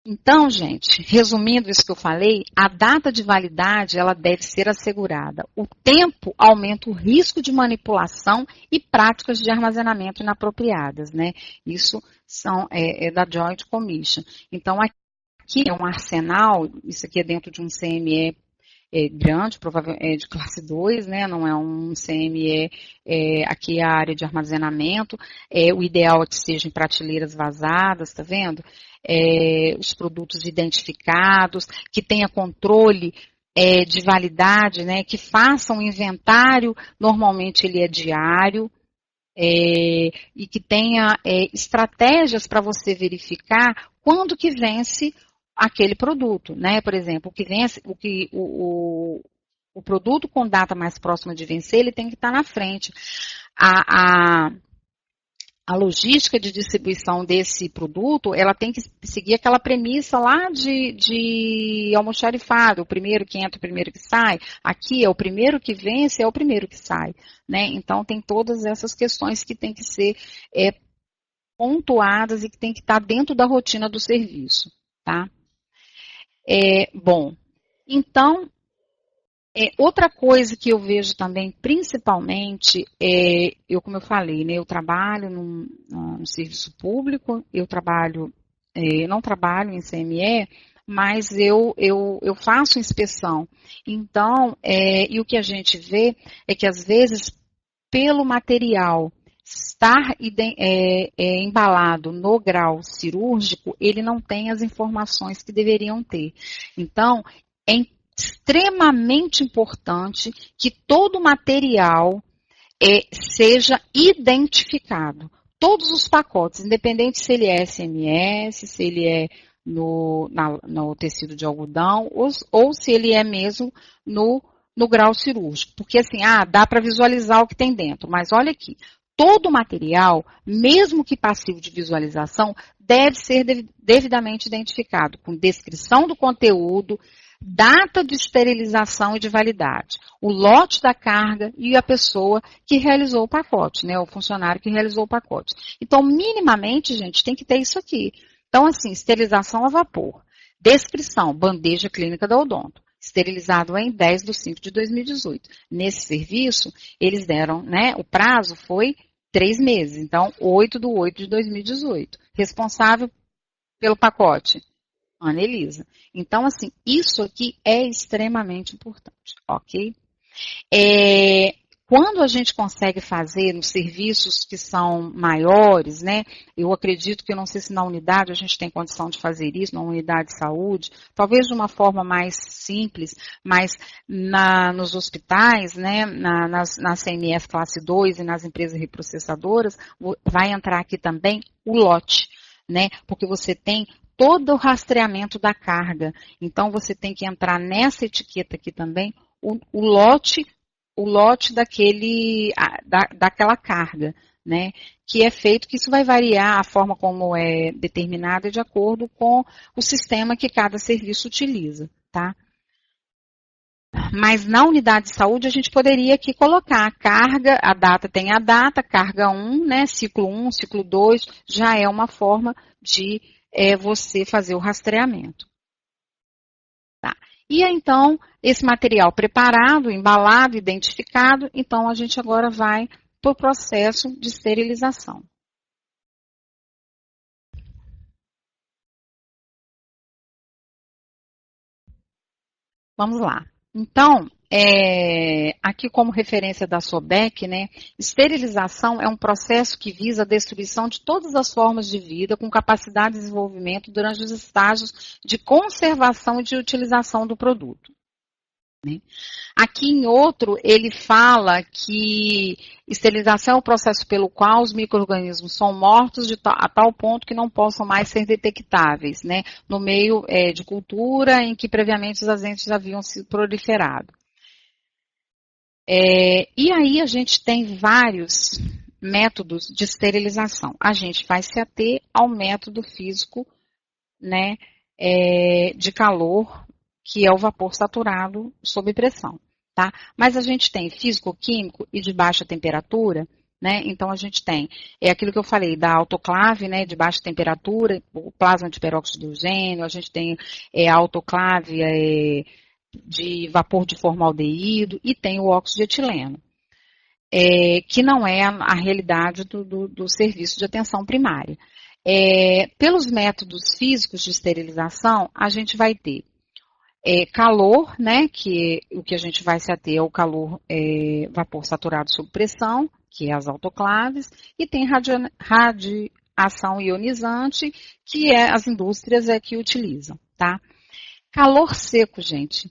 Então, gente, resumindo isso que eu falei, a data de validade ela deve ser assegurada. O tempo aumenta o risco de manipulação e práticas de armazenamento inapropriadas, né? Isso é da Joint Commission. Então, aqui é um arsenal, isso aqui é dentro de um CME grande, provavelmente de classe 2, né? Não é um CME, aqui é a área de armazenamento. O ideal é que seja em prateleiras vazadas, tá vendo? Os produtos identificados, que tenha controle de validade, né? Que faça um inventário, normalmente ele é diário, e que tenha estratégias para você verificar quando que vence aquele produto, né? Por exemplo, o produto com data mais próxima de vencer, ele tem que estar na frente. A logística de distribuição desse produto, ela tem que seguir aquela premissa lá de almoxarifado, o primeiro que entra, o primeiro que sai. Aqui é o primeiro que vence, é o primeiro que sai, né? Então, tem todas essas questões que tem que ser pontuadas e que tem que estar dentro da rotina do serviço, tá? Bom, então, outra coisa que eu vejo também, principalmente, como eu falei, né, eu trabalho num serviço público, não trabalho em CME, mas eu faço inspeção. Então, e o que a gente vê é que, às vezes, pelo material estar embalado no grau cirúrgico, ele não tem as informações que deveriam ter. Então, é extremamente importante que todo o material seja identificado. Todos os pacotes, independente se ele é SMS, se ele é no tecido de algodão, ou se ele é mesmo no grau cirúrgico. Porque assim, dá para visualizar o que tem dentro, mas olha aqui. Todo o material, mesmo que passivo de visualização, deve ser devidamente identificado, com descrição do conteúdo, data de esterilização e de validade, o lote da carga e a pessoa que realizou o pacote, né, o funcionário que realizou o pacote. Então, minimamente, gente, tem que ter isso aqui. Então, assim, esterilização a vapor, descrição, bandeja clínica da odonto, esterilizado em 10/5/2018. Nesse serviço, eles deram, né, o prazo foi 3 meses, então 8/8/2018. Responsável pelo pacote, Ana Elisa. Então, assim, isso aqui é extremamente importante, ok? Quando a gente consegue fazer nos serviços que são maiores, né? Eu acredito que, eu não sei se na unidade a gente tem condição de fazer isso, na unidade de saúde, talvez de uma forma mais simples, mas nos hospitais, né? Nas CMS classe 2 e nas empresas reprocessadoras, vai entrar aqui também o lote, né? Porque você tem todo o rastreamento da carga. Então, você tem que entrar nessa etiqueta aqui também, o lote daquela carga, né? Que é feito, que isso vai variar a forma como é determinada de acordo com o sistema que cada serviço utiliza, tá? Mas na unidade de saúde a gente poderia aqui colocar a carga, a data tem a data, carga 1, né, ciclo 1, ciclo 2, já é uma forma de você fazer o rastreamento. Tá. E aí, então, esse material preparado, embalado, identificado, então a gente agora vai para o processo de esterilização. Vamos lá. Então, aqui como referência da SOBEC, né, esterilização é um processo que visa a destruição de todas as formas de vida com capacidade de desenvolvimento durante os estágios de conservação e de utilização do produto. Né? Aqui em outro, ele fala que esterilização é o processo pelo qual os micro-organismos são mortos a tal ponto que não possam mais ser detectáveis, né, no meio de cultura em que previamente os agentes haviam sido proliferados. E aí a gente tem vários métodos de esterilização. A gente vai se ater ao método físico, né, de calor, que é o vapor saturado sob pressão, tá? Mas a gente tem físico-químico e de baixa temperatura, né? Então a gente tem, aquilo que eu falei, da autoclave, né, de baixa temperatura, o plasma de peróxido de hidrogênio, a gente tem a autoclave de vapor de formaldeído e tem o óxido de etileno, que não é a realidade do serviço de atenção primária. Pelos métodos físicos de esterilização, a gente vai ter calor, né, que o que a gente vai se ater é o calor, vapor saturado sob pressão, que é as autoclaves, e tem radiação ionizante, que as indústrias que utilizam, tá? Calor seco, gente.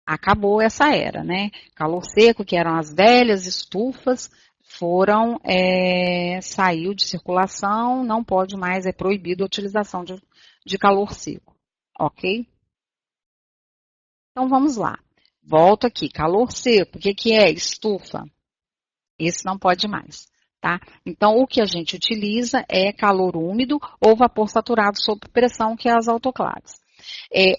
Acabou essa era, né? Calor seco, que eram as velhas estufas, saiu de circulação, não pode mais, é proibido a utilização de calor seco, ok? Então, vamos lá. Volto aqui, calor seco, o que é? Estufa. Esse não pode mais, tá? Então, o que a gente utiliza é calor úmido ou vapor saturado sob pressão, que é as autoclaves.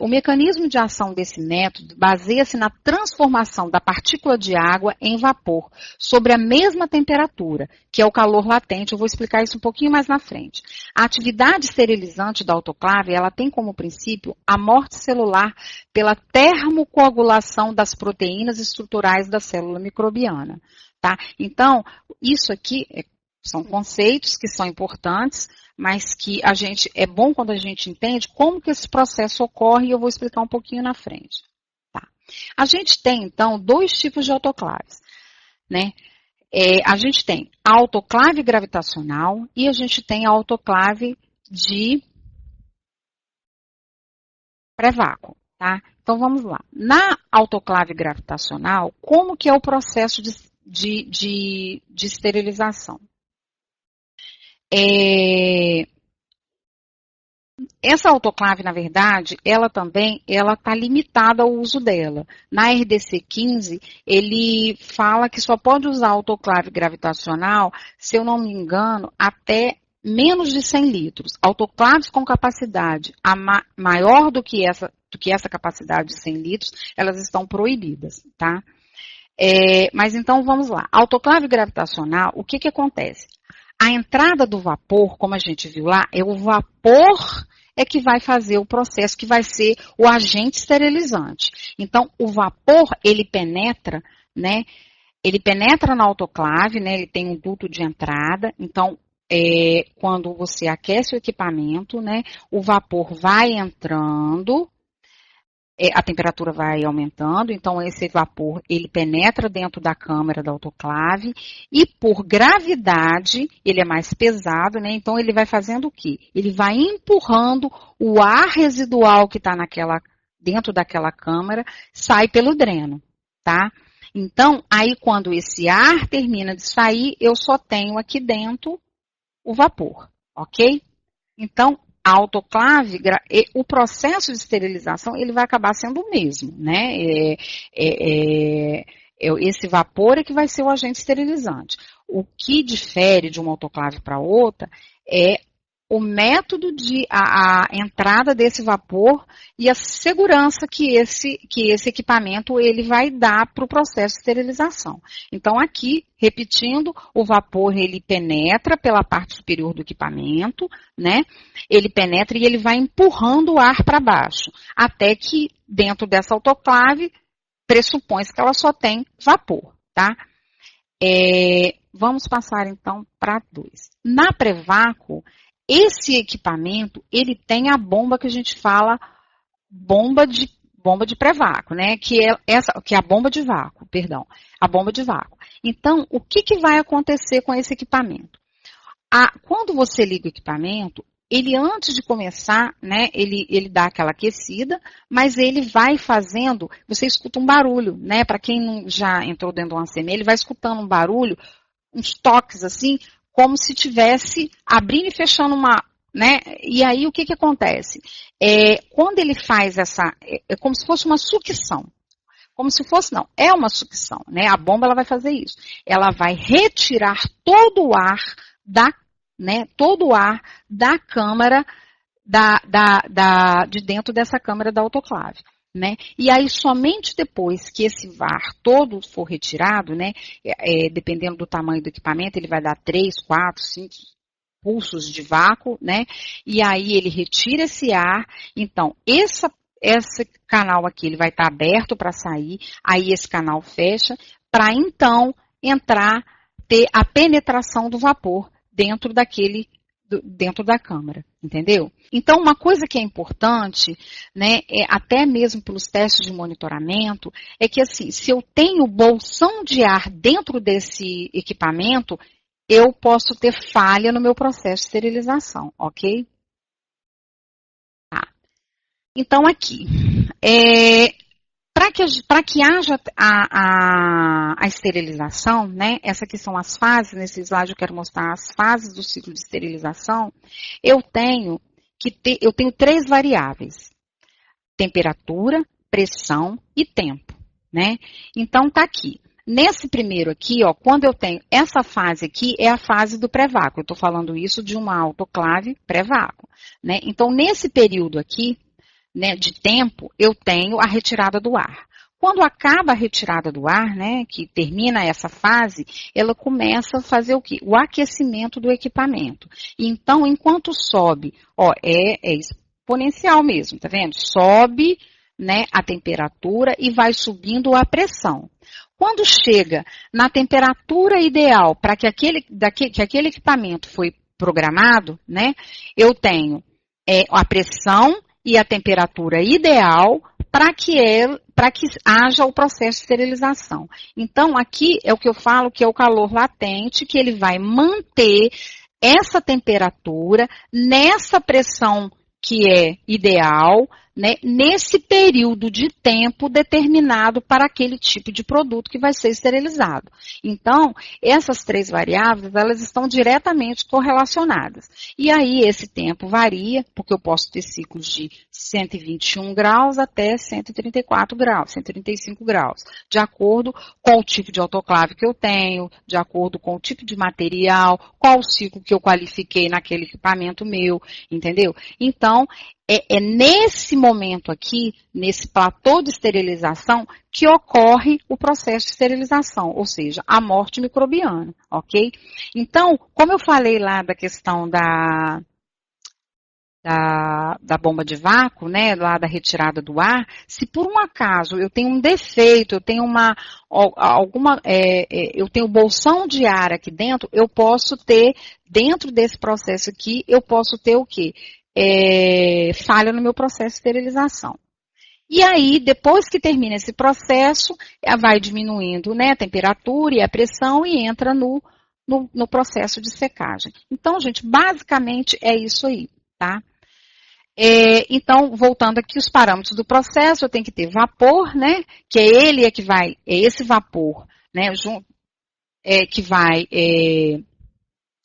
O mecanismo de ação desse método baseia-se na transformação da partícula de água em vapor, sobre a mesma temperatura, que é o calor latente. Eu vou explicar isso um pouquinho mais na frente. A atividade esterilizante da autoclave, ela tem como princípio a morte celular pela termocoagulação das proteínas estruturais da célula microbiana. Tá? Então, isso aqui são conceitos que são importantes, mas que é bom quando a gente entende como que esse processo ocorre, e eu vou explicar um pouquinho na frente. Tá? A gente tem, então, dois tipos de autoclaves, né? A gente tem a autoclave gravitacional e a gente tem a autoclave de pré-vácuo, tá? Então, vamos lá. Na autoclave gravitacional, como que é o processo de esterilização? Essa autoclave, na verdade, ela está limitada ao uso dela. Na RDC 15, ele fala que só pode usar autoclave gravitacional, se eu não me engano, até menos de 100 litros. Autoclaves com capacidade maior do que essa capacidade de 100 litros, elas estão proibidas, tá? Mas então, vamos lá. Autoclave gravitacional, o que acontece? A entrada do vapor, como a gente viu lá, é o vapor que vai fazer o processo, que vai ser o agente esterilizante. Então, o vapor, ele penetra, né? Ele penetra na autoclave, né? Ele tem um duto de entrada. Então, quando você aquece o equipamento, né? O vapor vai entrando, a temperatura vai aumentando, então esse vapor, ele penetra dentro da câmara da autoclave e por gravidade, ele é mais pesado, né? Então ele vai fazendo o quê? Ele vai empurrando o ar residual que está dentro daquela câmara, sai pelo dreno, tá? Então, aí quando esse ar termina de sair, eu só tenho aqui dentro o vapor, ok? Então, a autoclave, o processo de esterilização, ele vai acabar sendo o mesmo, né? Esse vapor é que vai ser o agente esterilizante. O que difere de uma autoclave para outra é o método de a entrada desse vapor e a segurança que esse equipamento ele vai dar para o processo de esterilização. Então, aqui, repetindo, o vapor ele penetra pela parte superior do equipamento, né? Ele penetra e ele vai empurrando o ar para baixo, até que dentro dessa autoclave pressupõe-se que ela só tem vapor, tá? Vamos passar então para 2. Na pré-vácuo, esse equipamento, ele tem a bomba que a gente fala, bomba de pré-vácuo, né? Que é a bomba de vácuo, perdão, a bomba de vácuo. Então, o que vai acontecer com esse equipamento? Quando você liga o equipamento, ele antes de começar, né, ele dá aquela aquecida, mas ele vai fazendo, você escuta um barulho, né? Para quem já entrou dentro de uma CME, ele vai escutando um barulho, uns toques assim, como se tivesse abrindo e fechando uma, né? E aí o que acontece? Quando ele faz é como se fosse uma sucção. Como se fosse, não, é uma sucção, né? A bomba ela vai fazer isso. Ela vai retirar todo o ar todo o ar da câmara, de dentro dessa câmara da autoclave. Né? E aí, somente depois que esse ar todo for retirado, né, dependendo do tamanho do equipamento, ele vai dar 3, 4, 5 pulsos de vácuo, né? E aí ele retira esse ar. Então, esse canal aqui ele vai estar aberto para sair, aí esse canal fecha, para então ter a penetração do vapor dentro da câmara, entendeu? Então, uma coisa que é importante, né, até mesmo pelos testes de monitoramento, é que assim, se eu tenho bolsão de ar dentro desse equipamento, eu posso ter falha no meu processo de esterilização, ok? Tá. Então, aqui, para que haja a esterilização, né? Essas aqui são as fases, nesse slide eu quero mostrar as fases do ciclo de esterilização. Eu tenho 3 variáveis: temperatura, pressão e tempo, né? Então tá aqui. Nesse primeiro aqui, ó, quando eu tenho essa fase aqui, é a fase do pré-vácuo. Eu estou falando isso de uma autoclave pré-vácuo, né? Então, nesse período aqui, né, de tempo, eu tenho a retirada do ar. Quando acaba a retirada do ar, né, que termina essa fase, ela começa a fazer o quê? O aquecimento do equipamento. Então, enquanto sobe, ó, é exponencial mesmo, tá vendo? Sobe, né, a temperatura e vai subindo a pressão. Quando chega na temperatura ideal para que aquele equipamento foi programado, né, eu tenho a pressão e a temperatura ideal para que haja o processo de esterilização. Então, aqui é o que eu falo que é o calor latente, que ele vai manter essa temperatura nessa pressão que é ideal, né, nesse período de tempo determinado para aquele tipo de produto que vai ser esterilizado. Então, essas 3 variáveis, elas estão diretamente correlacionadas. E aí, esse tempo varia, porque eu posso ter ciclos de 121 graus até 134 graus, 135 graus, de acordo com o tipo de autoclave que eu tenho, de acordo com o tipo de material, qual o ciclo que eu qualifiquei naquele equipamento meu, entendeu? Então, é nesse momento aqui, nesse platô de esterilização, que ocorre o processo de esterilização, ou seja, a morte microbiana, ok? Então, como eu falei lá da questão da bomba de vácuo, né, lá da retirada do ar, se por um acaso eu tenho um defeito, eu tenho eu tenho bolsão de ar aqui dentro, eu posso ter, dentro desse processo aqui, eu posso ter o quê? Falha no meu processo de esterilização. E aí, depois que termina esse processo, vai diminuindo, né, a temperatura e a pressão e entra no processo de secagem. Então, gente, basicamente é isso aí, tá? Então, voltando aqui os parâmetros do processo, eu tenho que ter vapor, né, que é esse vapor, né, que vai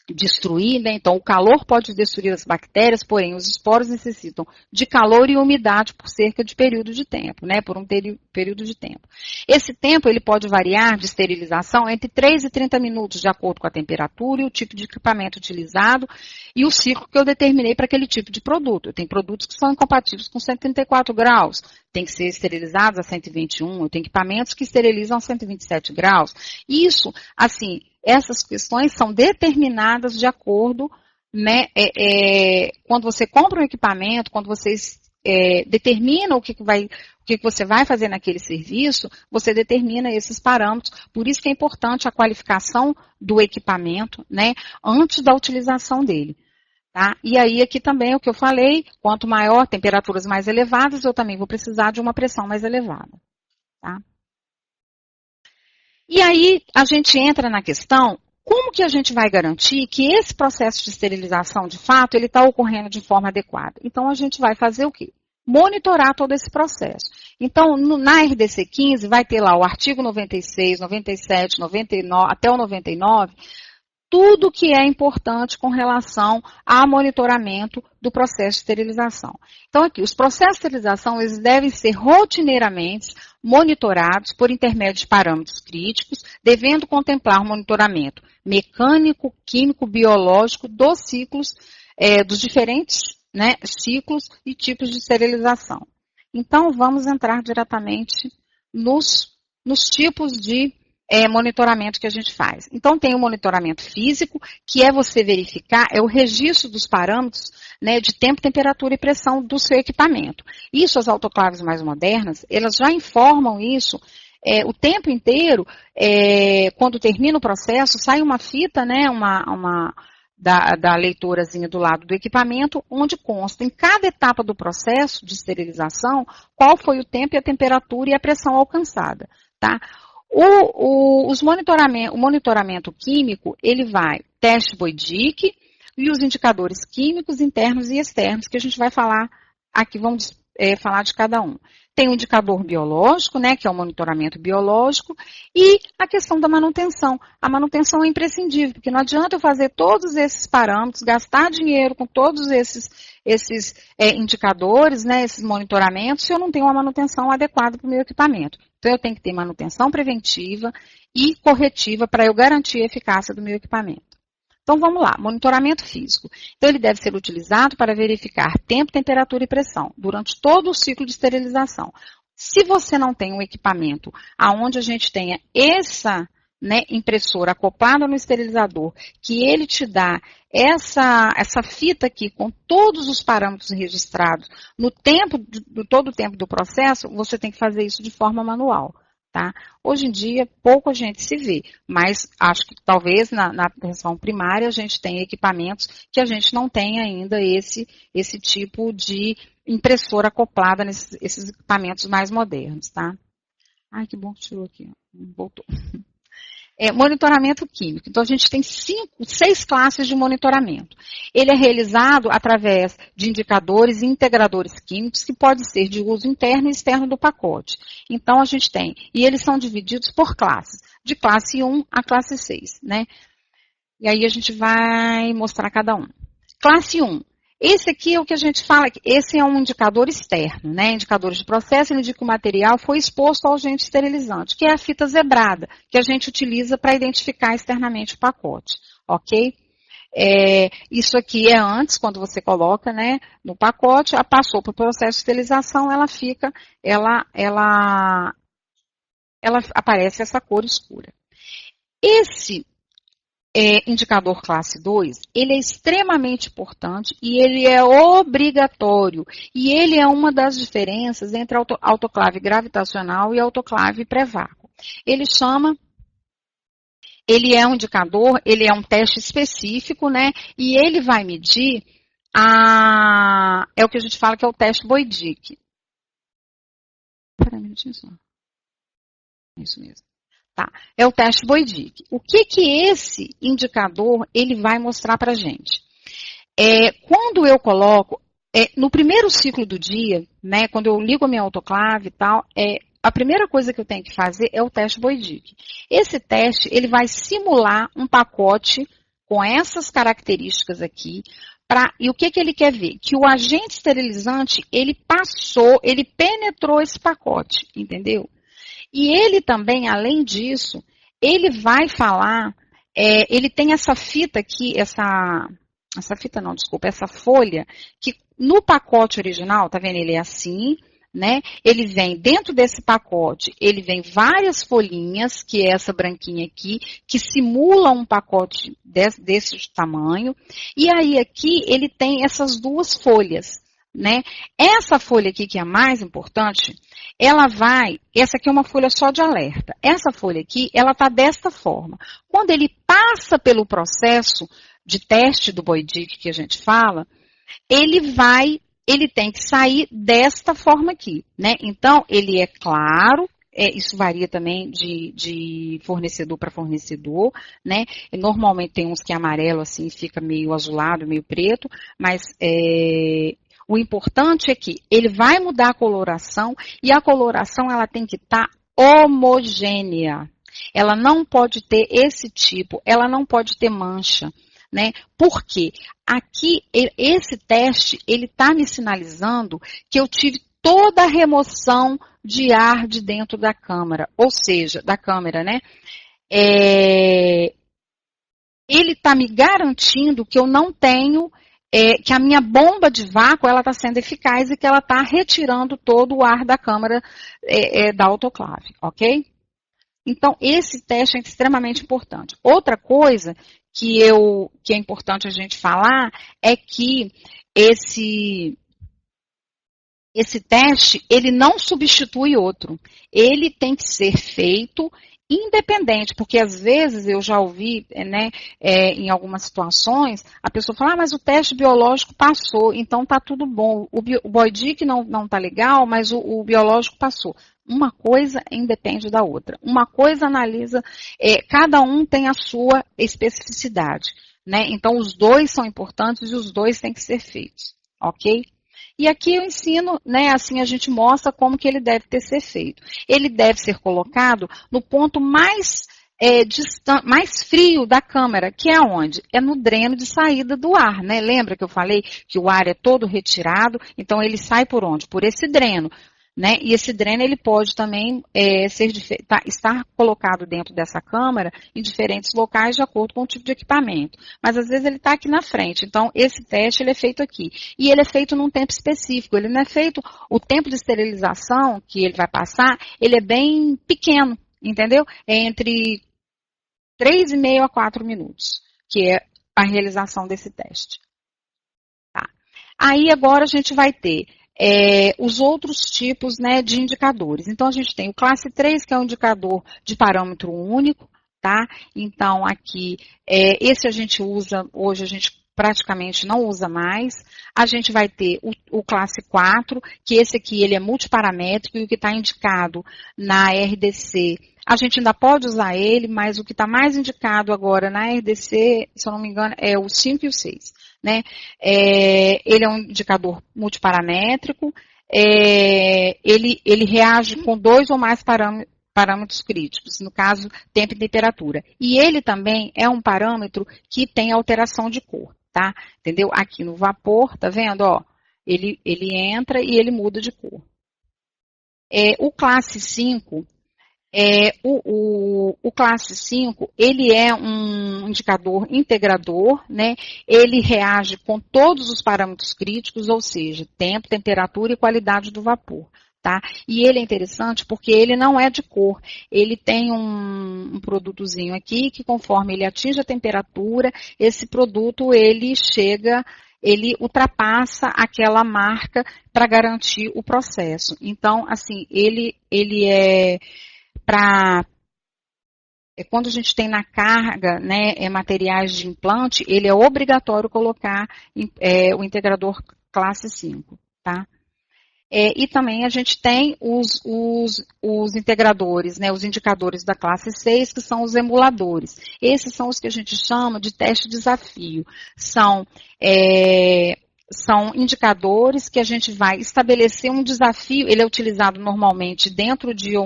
destruir, né? Então o calor pode destruir as bactérias, porém os esporos necessitam de calor e umidade por cerca de período de tempo, né? Por um período de tempo. Esse tempo ele pode variar de esterilização entre 3 e 30 minutos, de acordo com a temperatura e o tipo de equipamento utilizado e o ciclo que eu determinei para aquele tipo de produto. Eu tenho produtos que são incompatíveis com 134 graus, tem que ser esterilizados a 121, eu tenho equipamentos que esterilizam a 127 graus. Isso, assim, essas questões são determinadas de acordo, né, quando você compra um equipamento, quando você determina o que você vai fazer naquele serviço, você determina esses parâmetros. Por isso que é importante a qualificação do equipamento, né, antes da utilização dele. Tá? E aí aqui também o que eu falei, quanto maior, temperaturas mais elevadas, eu também vou precisar de uma pressão mais elevada. Tá? E aí a gente entra na questão, como que a gente vai garantir que esse processo de esterilização, de fato, ele está ocorrendo de forma adequada? Então a gente vai fazer o quê? Monitorar todo esse processo. Então, na RDC 15, vai ter lá o artigo 96, 97, 99, até o 99, tudo que é importante com relação ao monitoramento do processo de esterilização. Então, aqui, os processos de esterilização, eles devem ser rotineiramente monitorados por intermédio de parâmetros críticos, devendo contemplar o monitoramento mecânico, químico, biológico dos ciclos, dos diferentes, né, ciclos e tipos de esterilização. Então, vamos entrar diretamente nos tipos de monitoramento que a gente faz. Então, tem o monitoramento físico, que é você verificar, é o registro dos parâmetros, né, de tempo, temperatura e pressão do seu equipamento. Isso, as autoclaves mais modernas, elas já informam isso o tempo inteiro. Quando termina o processo, sai uma fita, né, da leitorazinha do lado do equipamento, onde consta em cada etapa do processo de esterilização qual foi o tempo e a temperatura e a pressão alcançada, tá? O monitoramento químico, ele vai teste Boyd-Dick e os indicadores químicos internos e externos, que a gente vai falar aqui, vamos falar de cada um. Tem o indicador biológico, né, que é o monitoramento biológico, e a questão da manutenção. A manutenção é imprescindível, porque não adianta eu fazer todos esses parâmetros, gastar dinheiro com todos esses indicadores, né, esses monitoramentos, se eu não tenho uma manutenção adequada para o meu equipamento. Então, eu tenho que ter manutenção preventiva e corretiva para eu garantir a eficácia do meu equipamento. Então, vamos lá, monitoramento físico. Então, ele deve ser utilizado para verificar tempo, temperatura e pressão durante todo o ciclo de esterilização. Se você não tem um equipamento onde a gente tenha essa, né, impressora acoplada no esterilizador, que ele te dá essa fita aqui com todos os parâmetros registrados no tempo, todo o tempo do processo, você tem que fazer isso de forma manual. Tá? Hoje em dia, pouco a gente se vê, mas acho que talvez na atenção primária a gente tenha equipamentos que a gente não tem ainda esse tipo de impressora acoplada nesses equipamentos mais modernos. Tá? Ai, que bom que tirou aqui. Voltou. Monitoramento químico. Então, a gente tem 6 classes de monitoramento. Ele é realizado através de indicadores e integradores químicos que podem ser de uso interno e externo do pacote. Então, a gente tem, e eles são divididos por classes, de classe 1 a classe 6, né? E aí, a gente vai mostrar cada um. Classe 1. Esse aqui é o que a gente fala, esse é um indicador externo, né? Indicadores de processo, ele indica que o material foi exposto ao agente esterilizante, que é a fita zebrada, que a gente utiliza para identificar externamente o pacote, ok? Isso aqui é antes, quando você coloca, né, no pacote, passou para o processo de esterilização, ela aparece essa cor escura. Esse indicador classe 2, ele é extremamente importante e ele é obrigatório. E ele é uma das diferenças entre autoclave gravitacional e autoclave pré-vácuo. Ele é um indicador, ele é um teste específico, né? E ele vai medir é o que a gente fala que é o teste Boyd-Dick. Espera um minutinho só. Isso mesmo. Tá, é o teste Boyd-Dick. O que esse indicador ele vai mostrar para a gente? Quando eu coloco, no primeiro ciclo do dia, né, quando eu ligo a minha autoclave e tal, a primeira coisa que eu tenho que fazer é o teste Boyd-Dick. Esse teste, ele vai simular um pacote com essas características aqui. E o que ele quer ver? Que o agente esterilizante, ele penetrou esse pacote, entendeu? E ele também, além disso, ele vai falar, ele tem essa fita aqui, essa folha, que no pacote original, tá vendo? Ele é assim, né? Ele vem dentro desse pacote, ele vem várias folhinhas, que é essa branquinha aqui, que simula um pacote desse tamanho. E aí aqui ele tem essas duas folhas, né? Essa folha aqui, que é a mais importante, essa aqui é uma folha só de alerta. Essa folha aqui, ela tá desta forma. Quando ele passa pelo processo de teste do Boyd-Dick que a gente fala, ele tem que sair desta forma aqui, né? Então, ele é claro, isso varia também de fornecedor para fornecedor, né? E normalmente tem uns que é amarelo, assim, fica meio azulado, meio preto, mas o importante é que ele vai mudar a coloração e a coloração ela tem que estar homogênea. Ela não pode ter esse tipo, ela não pode ter mancha. Né? Porque aqui, esse teste, ele está me sinalizando que eu tive toda a remoção de ar de dentro da câmara, ou seja, da câmera, né? Ele está me garantindo que eu não tenho, que a minha bomba de vácuo, ela está sendo eficaz e que ela está retirando todo o ar da câmara da autoclave, ok? Então, esse teste é extremamente importante. Outra coisa que é importante a gente falar é que esse teste, ele não substitui outro. Ele tem que ser feito independente, porque às vezes eu já ouvi, né, em algumas situações, a pessoa fala, mas o teste biológico passou, então tá tudo bom. O Boyd-Dick não tá legal, mas o biológico passou. Uma coisa independe da outra. Uma coisa analisa, cada um tem a sua especificidade, né? Então, os dois são importantes e os dois têm que ser feitos, ok? E aqui eu ensino, né, assim a gente mostra como que ele deve ser feito. Ele deve ser colocado no ponto mais frio da câmara, que é onde? É no dreno de saída do ar, né? Lembra que eu falei que o ar é todo retirado, então ele sai por onde? Por esse dreno. Né? E esse dreno ele pode também estar colocado dentro dessa câmara em diferentes locais de acordo com o tipo de equipamento. Mas às vezes ele está aqui na frente. Então esse teste ele é feito aqui. E ele é feito num tempo específico. Ele não é feito, o tempo de esterilização que ele vai passar, ele é bem pequeno, entendeu? É entre 3,5 a 4 minutos, que é a realização desse teste. Tá. Aí agora a gente vai ter os outros tipos, né, de indicadores. Então, a gente tem o classe 3, que é um indicador de parâmetro único, tá? Então, aqui, esse a gente usa, hoje a gente praticamente não usa mais. A gente vai ter o classe 4, que esse aqui ele é multiparamétrico e o que está indicado na RDC, a gente ainda pode usar ele, mas o que está mais indicado agora na RDC, se eu não me engano, é o 5 e o 6. Né? Ele é um indicador multiparamétrico, ele reage com 2 ou mais parâmetros críticos, no caso, tempo e temperatura. E ele também é um parâmetro que tem alteração de cor, tá? Entendeu? Aqui no vapor, tá vendo? Ó, ele entra e ele muda de cor. O classe 5, o classe 5, ele é um indicador integrador, né? Ele reage com todos os parâmetros críticos, ou seja, tempo, temperatura e qualidade do vapor, tá? E ele é interessante porque ele não é de cor, ele tem um produtozinho aqui que conforme ele atinge a temperatura, esse produto ele ultrapassa aquela marca para garantir o processo. Então, assim, ele é quando a gente tem na carga, né, materiais de implante, ele é obrigatório colocar o integrador classe 5, tá? E também a gente tem os integradores, né, os indicadores da classe 6, que são os emuladores. Esses são os que a gente chama de teste-desafio. São indicadores que a gente vai estabelecer um desafio, ele é utilizado normalmente dentro de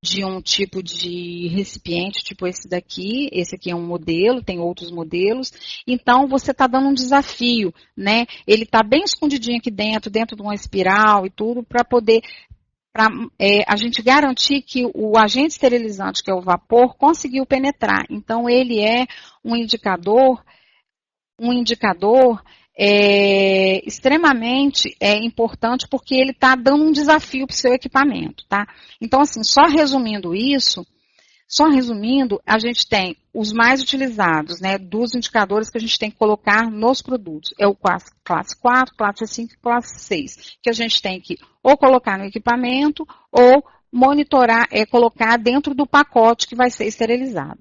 de um tipo de recipiente, tipo esse daqui. Esse aqui é um modelo, tem outros modelos. Então, você está dando um desafio, né? Ele está bem escondidinho aqui dentro de uma espiral e tudo, para poder a gente garantir que o agente esterilizante, que é o vapor, conseguiu penetrar. Então, ele é um indicador extremamente importante, porque ele está dando um desafio para o seu equipamento, tá? Então, assim, só resumindo, a gente tem os mais utilizados, né, dos indicadores que a gente tem que colocar nos produtos. É o classe 4, classe 5 e classe 6, que a gente tem que ou colocar no equipamento ou monitorar, colocar dentro do pacote que vai ser esterilizado.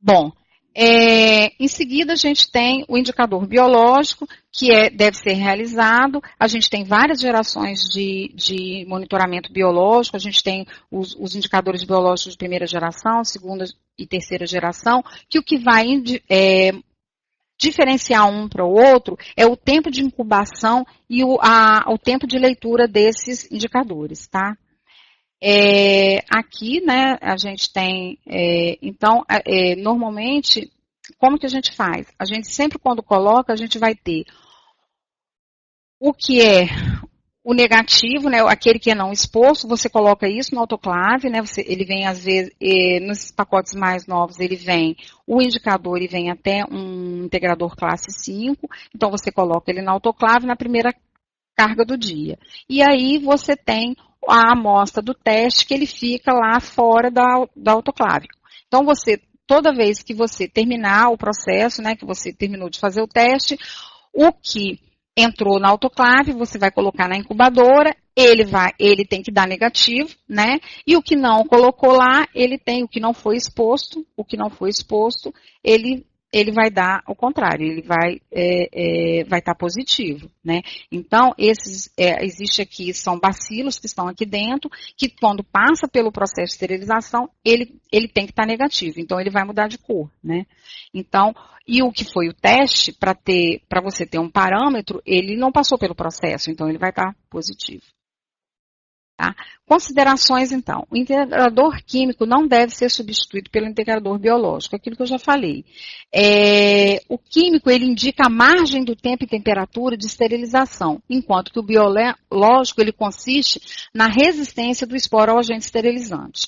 Bom, em seguida a gente tem o indicador biológico, que deve ser realizado. A gente tem várias gerações de monitoramento biológico. A gente tem os indicadores biológicos de primeira geração, segunda e terceira geração, que o que vai diferenciar um para o outro é o tempo de incubação e o tempo de leitura desses indicadores, tá? Aqui, né, a gente tem, então, normalmente, como que a gente faz? A gente sempre, quando coloca, a gente vai ter o que é o negativo, né, aquele que é não exposto, você coloca isso no autoclave, né, ele vem, às vezes, nos pacotes mais novos, ele vem, o indicador, ele vem até um integrador classe 5, então você coloca ele no autoclave na primeira carga do dia. E aí você tem a amostra do teste que ele fica lá fora da autoclave. Então, toda vez que você terminar o processo, né, que você terminou de fazer o teste, o que entrou na autoclave, você vai colocar na incubadora, ele tem que dar negativo, né? E o que não colocou lá, o que não foi exposto, ele vai dar o contrário, ele vai estar positivo, né? Então, existe aqui, são bacilos que estão aqui dentro, que quando passa pelo processo de esterilização, ele tem que estar negativo, então ele vai mudar de cor, né? Então, e o que foi o teste, para você ter um parâmetro, ele não passou pelo processo, então ele vai estar positivo. Tá? Considerações, então. O integrador químico não deve ser substituído pelo integrador biológico, aquilo que eu já falei. O químico, ele indica a margem do tempo e temperatura de esterilização, enquanto que o biológico, ele consiste na resistência do esporo ao agente esterilizante.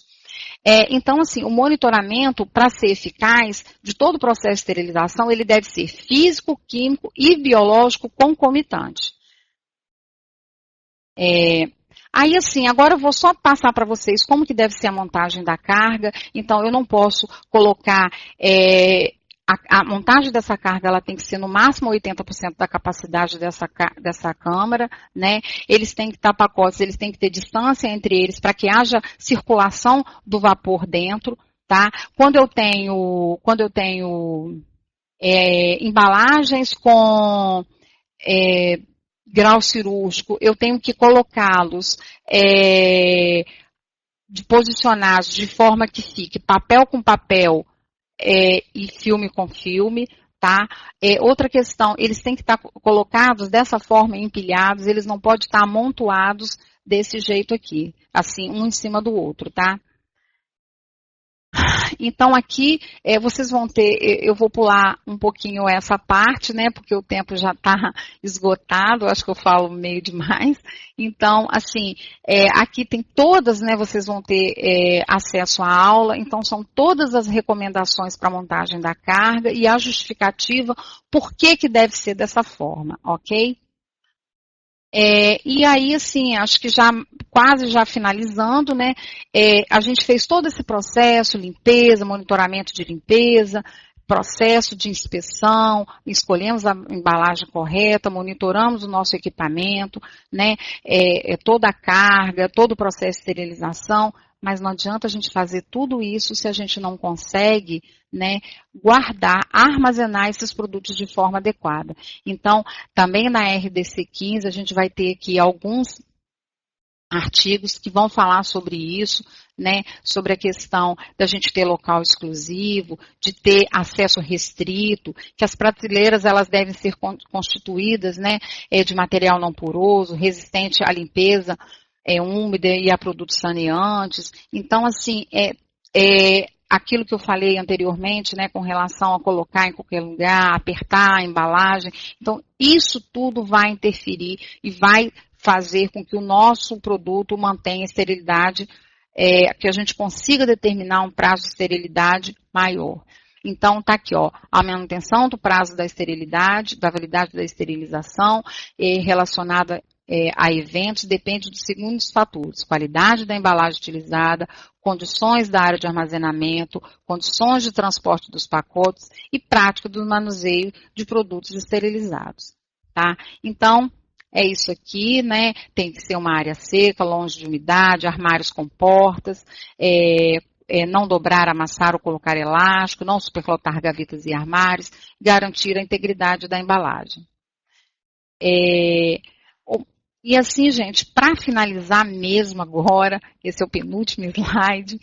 Então, assim, o monitoramento, para ser eficaz, de todo o processo de esterilização, ele deve ser físico, químico e biológico concomitante. Aí, assim, agora eu vou só passar para vocês como que deve ser a montagem da carga. Então, eu não posso colocar... a montagem dessa carga, ela tem que ser no máximo 80% da capacidade dessa câmara, né? Eles têm que estar pacotes, eles têm que ter distância entre eles para que haja circulação do vapor dentro, tá? Quando eu tenho embalagens com... grau cirúrgico, eu tenho que colocá-los posicionados de forma que fique papel com papel e filme com filme, tá? Outra questão, eles têm que estar colocados dessa forma, empilhados, eles não podem estar amontoados desse jeito aqui, assim, um em cima do outro, tá? Então, aqui, vocês vão ter, eu vou pular um pouquinho essa parte, né, porque o tempo já está esgotado, acho que eu falo meio demais. Então, assim, aqui tem todas, né, vocês vão ter acesso à aula, então são todas as recomendações para a montagem da carga e a justificativa por que deve ser dessa forma, ok? E aí, assim, acho que quase já finalizando, né, a gente fez todo esse processo, limpeza, monitoramento de limpeza, processo de inspeção, escolhemos a embalagem correta, monitoramos o nosso equipamento, né, toda a carga, todo o processo de esterilização, mas não adianta a gente fazer tudo isso se a gente não consegue, né, guardar, armazenar esses produtos de forma adequada. Então, também na RDC 15, a gente vai ter aqui alguns artigos que vão falar sobre isso, né, sobre a questão da gente ter local exclusivo, de ter acesso restrito, que as prateleiras elas devem ser constituídas, né, de material não poroso, resistente à limpeza, úmida e a produtos saneantes. Então, assim, aquilo que eu falei anteriormente, né, com relação a colocar em qualquer lugar, apertar a embalagem. Então, isso tudo vai interferir e vai fazer com que o nosso produto mantenha esterilidade, que a gente consiga determinar um prazo de esterilidade maior. Então, está aqui, ó, a manutenção do prazo da esterilidade, da validade da esterilização, relacionada a eventos, depende dos seguintes fatores: qualidade da embalagem utilizada, condições da área de armazenamento, condições de transporte dos pacotes e prática do manuseio de produtos esterilizados, tá? Então, é isso aqui, né? Tem que ser uma área seca, longe de umidade, armários com portas, não dobrar, amassar ou colocar elástico, não superlotar gavetas e armários, garantir a integridade da embalagem. E assim, gente, para finalizar mesmo agora, esse é o penúltimo slide,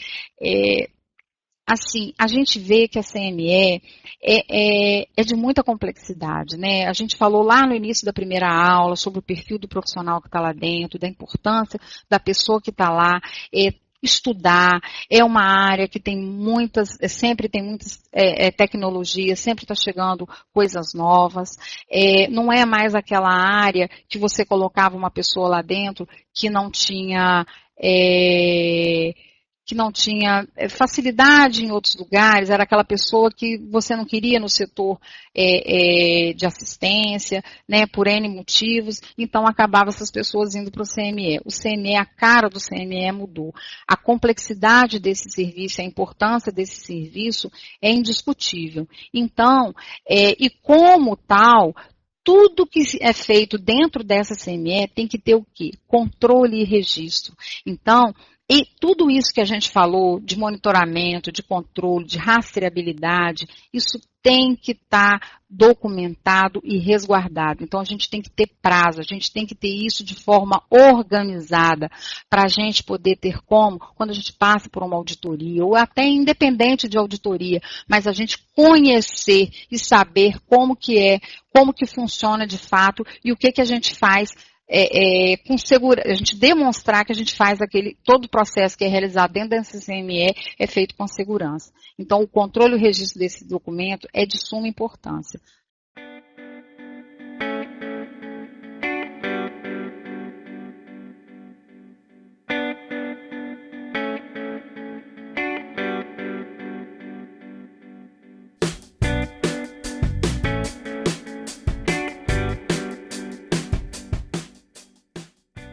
assim, a gente vê que a CME é de muita complexidade, né? A gente falou lá no início da primeira aula sobre o perfil do profissional que está lá dentro, da importância da pessoa que está lá, estudar, é uma área que tem sempre tem muitas tecnologias, sempre está chegando coisas novas, não é mais aquela área que você colocava uma pessoa lá dentro que não tinha facilidade em outros lugares, era aquela pessoa que você não queria no setor de assistência, né, por N motivos, então acabava essas pessoas indo para o CME. O CME, a cara do CME mudou. A complexidade desse serviço, a importância desse serviço é indiscutível. Então, e como tal, tudo que é feito dentro dessa CME tem que ter o quê? Controle e registro. Então, e tudo isso que a gente falou de monitoramento, de controle, de rastreabilidade, isso tem que estar documentado e resguardado. Então, a gente tem que ter prazo, a gente tem que ter isso de forma organizada para a gente poder ter como, quando a gente passa por uma auditoria, ou até independente de auditoria, mas a gente conhecer e saber como que funciona de fato e o que a gente faz com segurança, a gente demonstrar que a gente faz todo o processo que é realizado dentro da CME é feito com segurança. Então, o controle e o registro desse documento é de suma importância.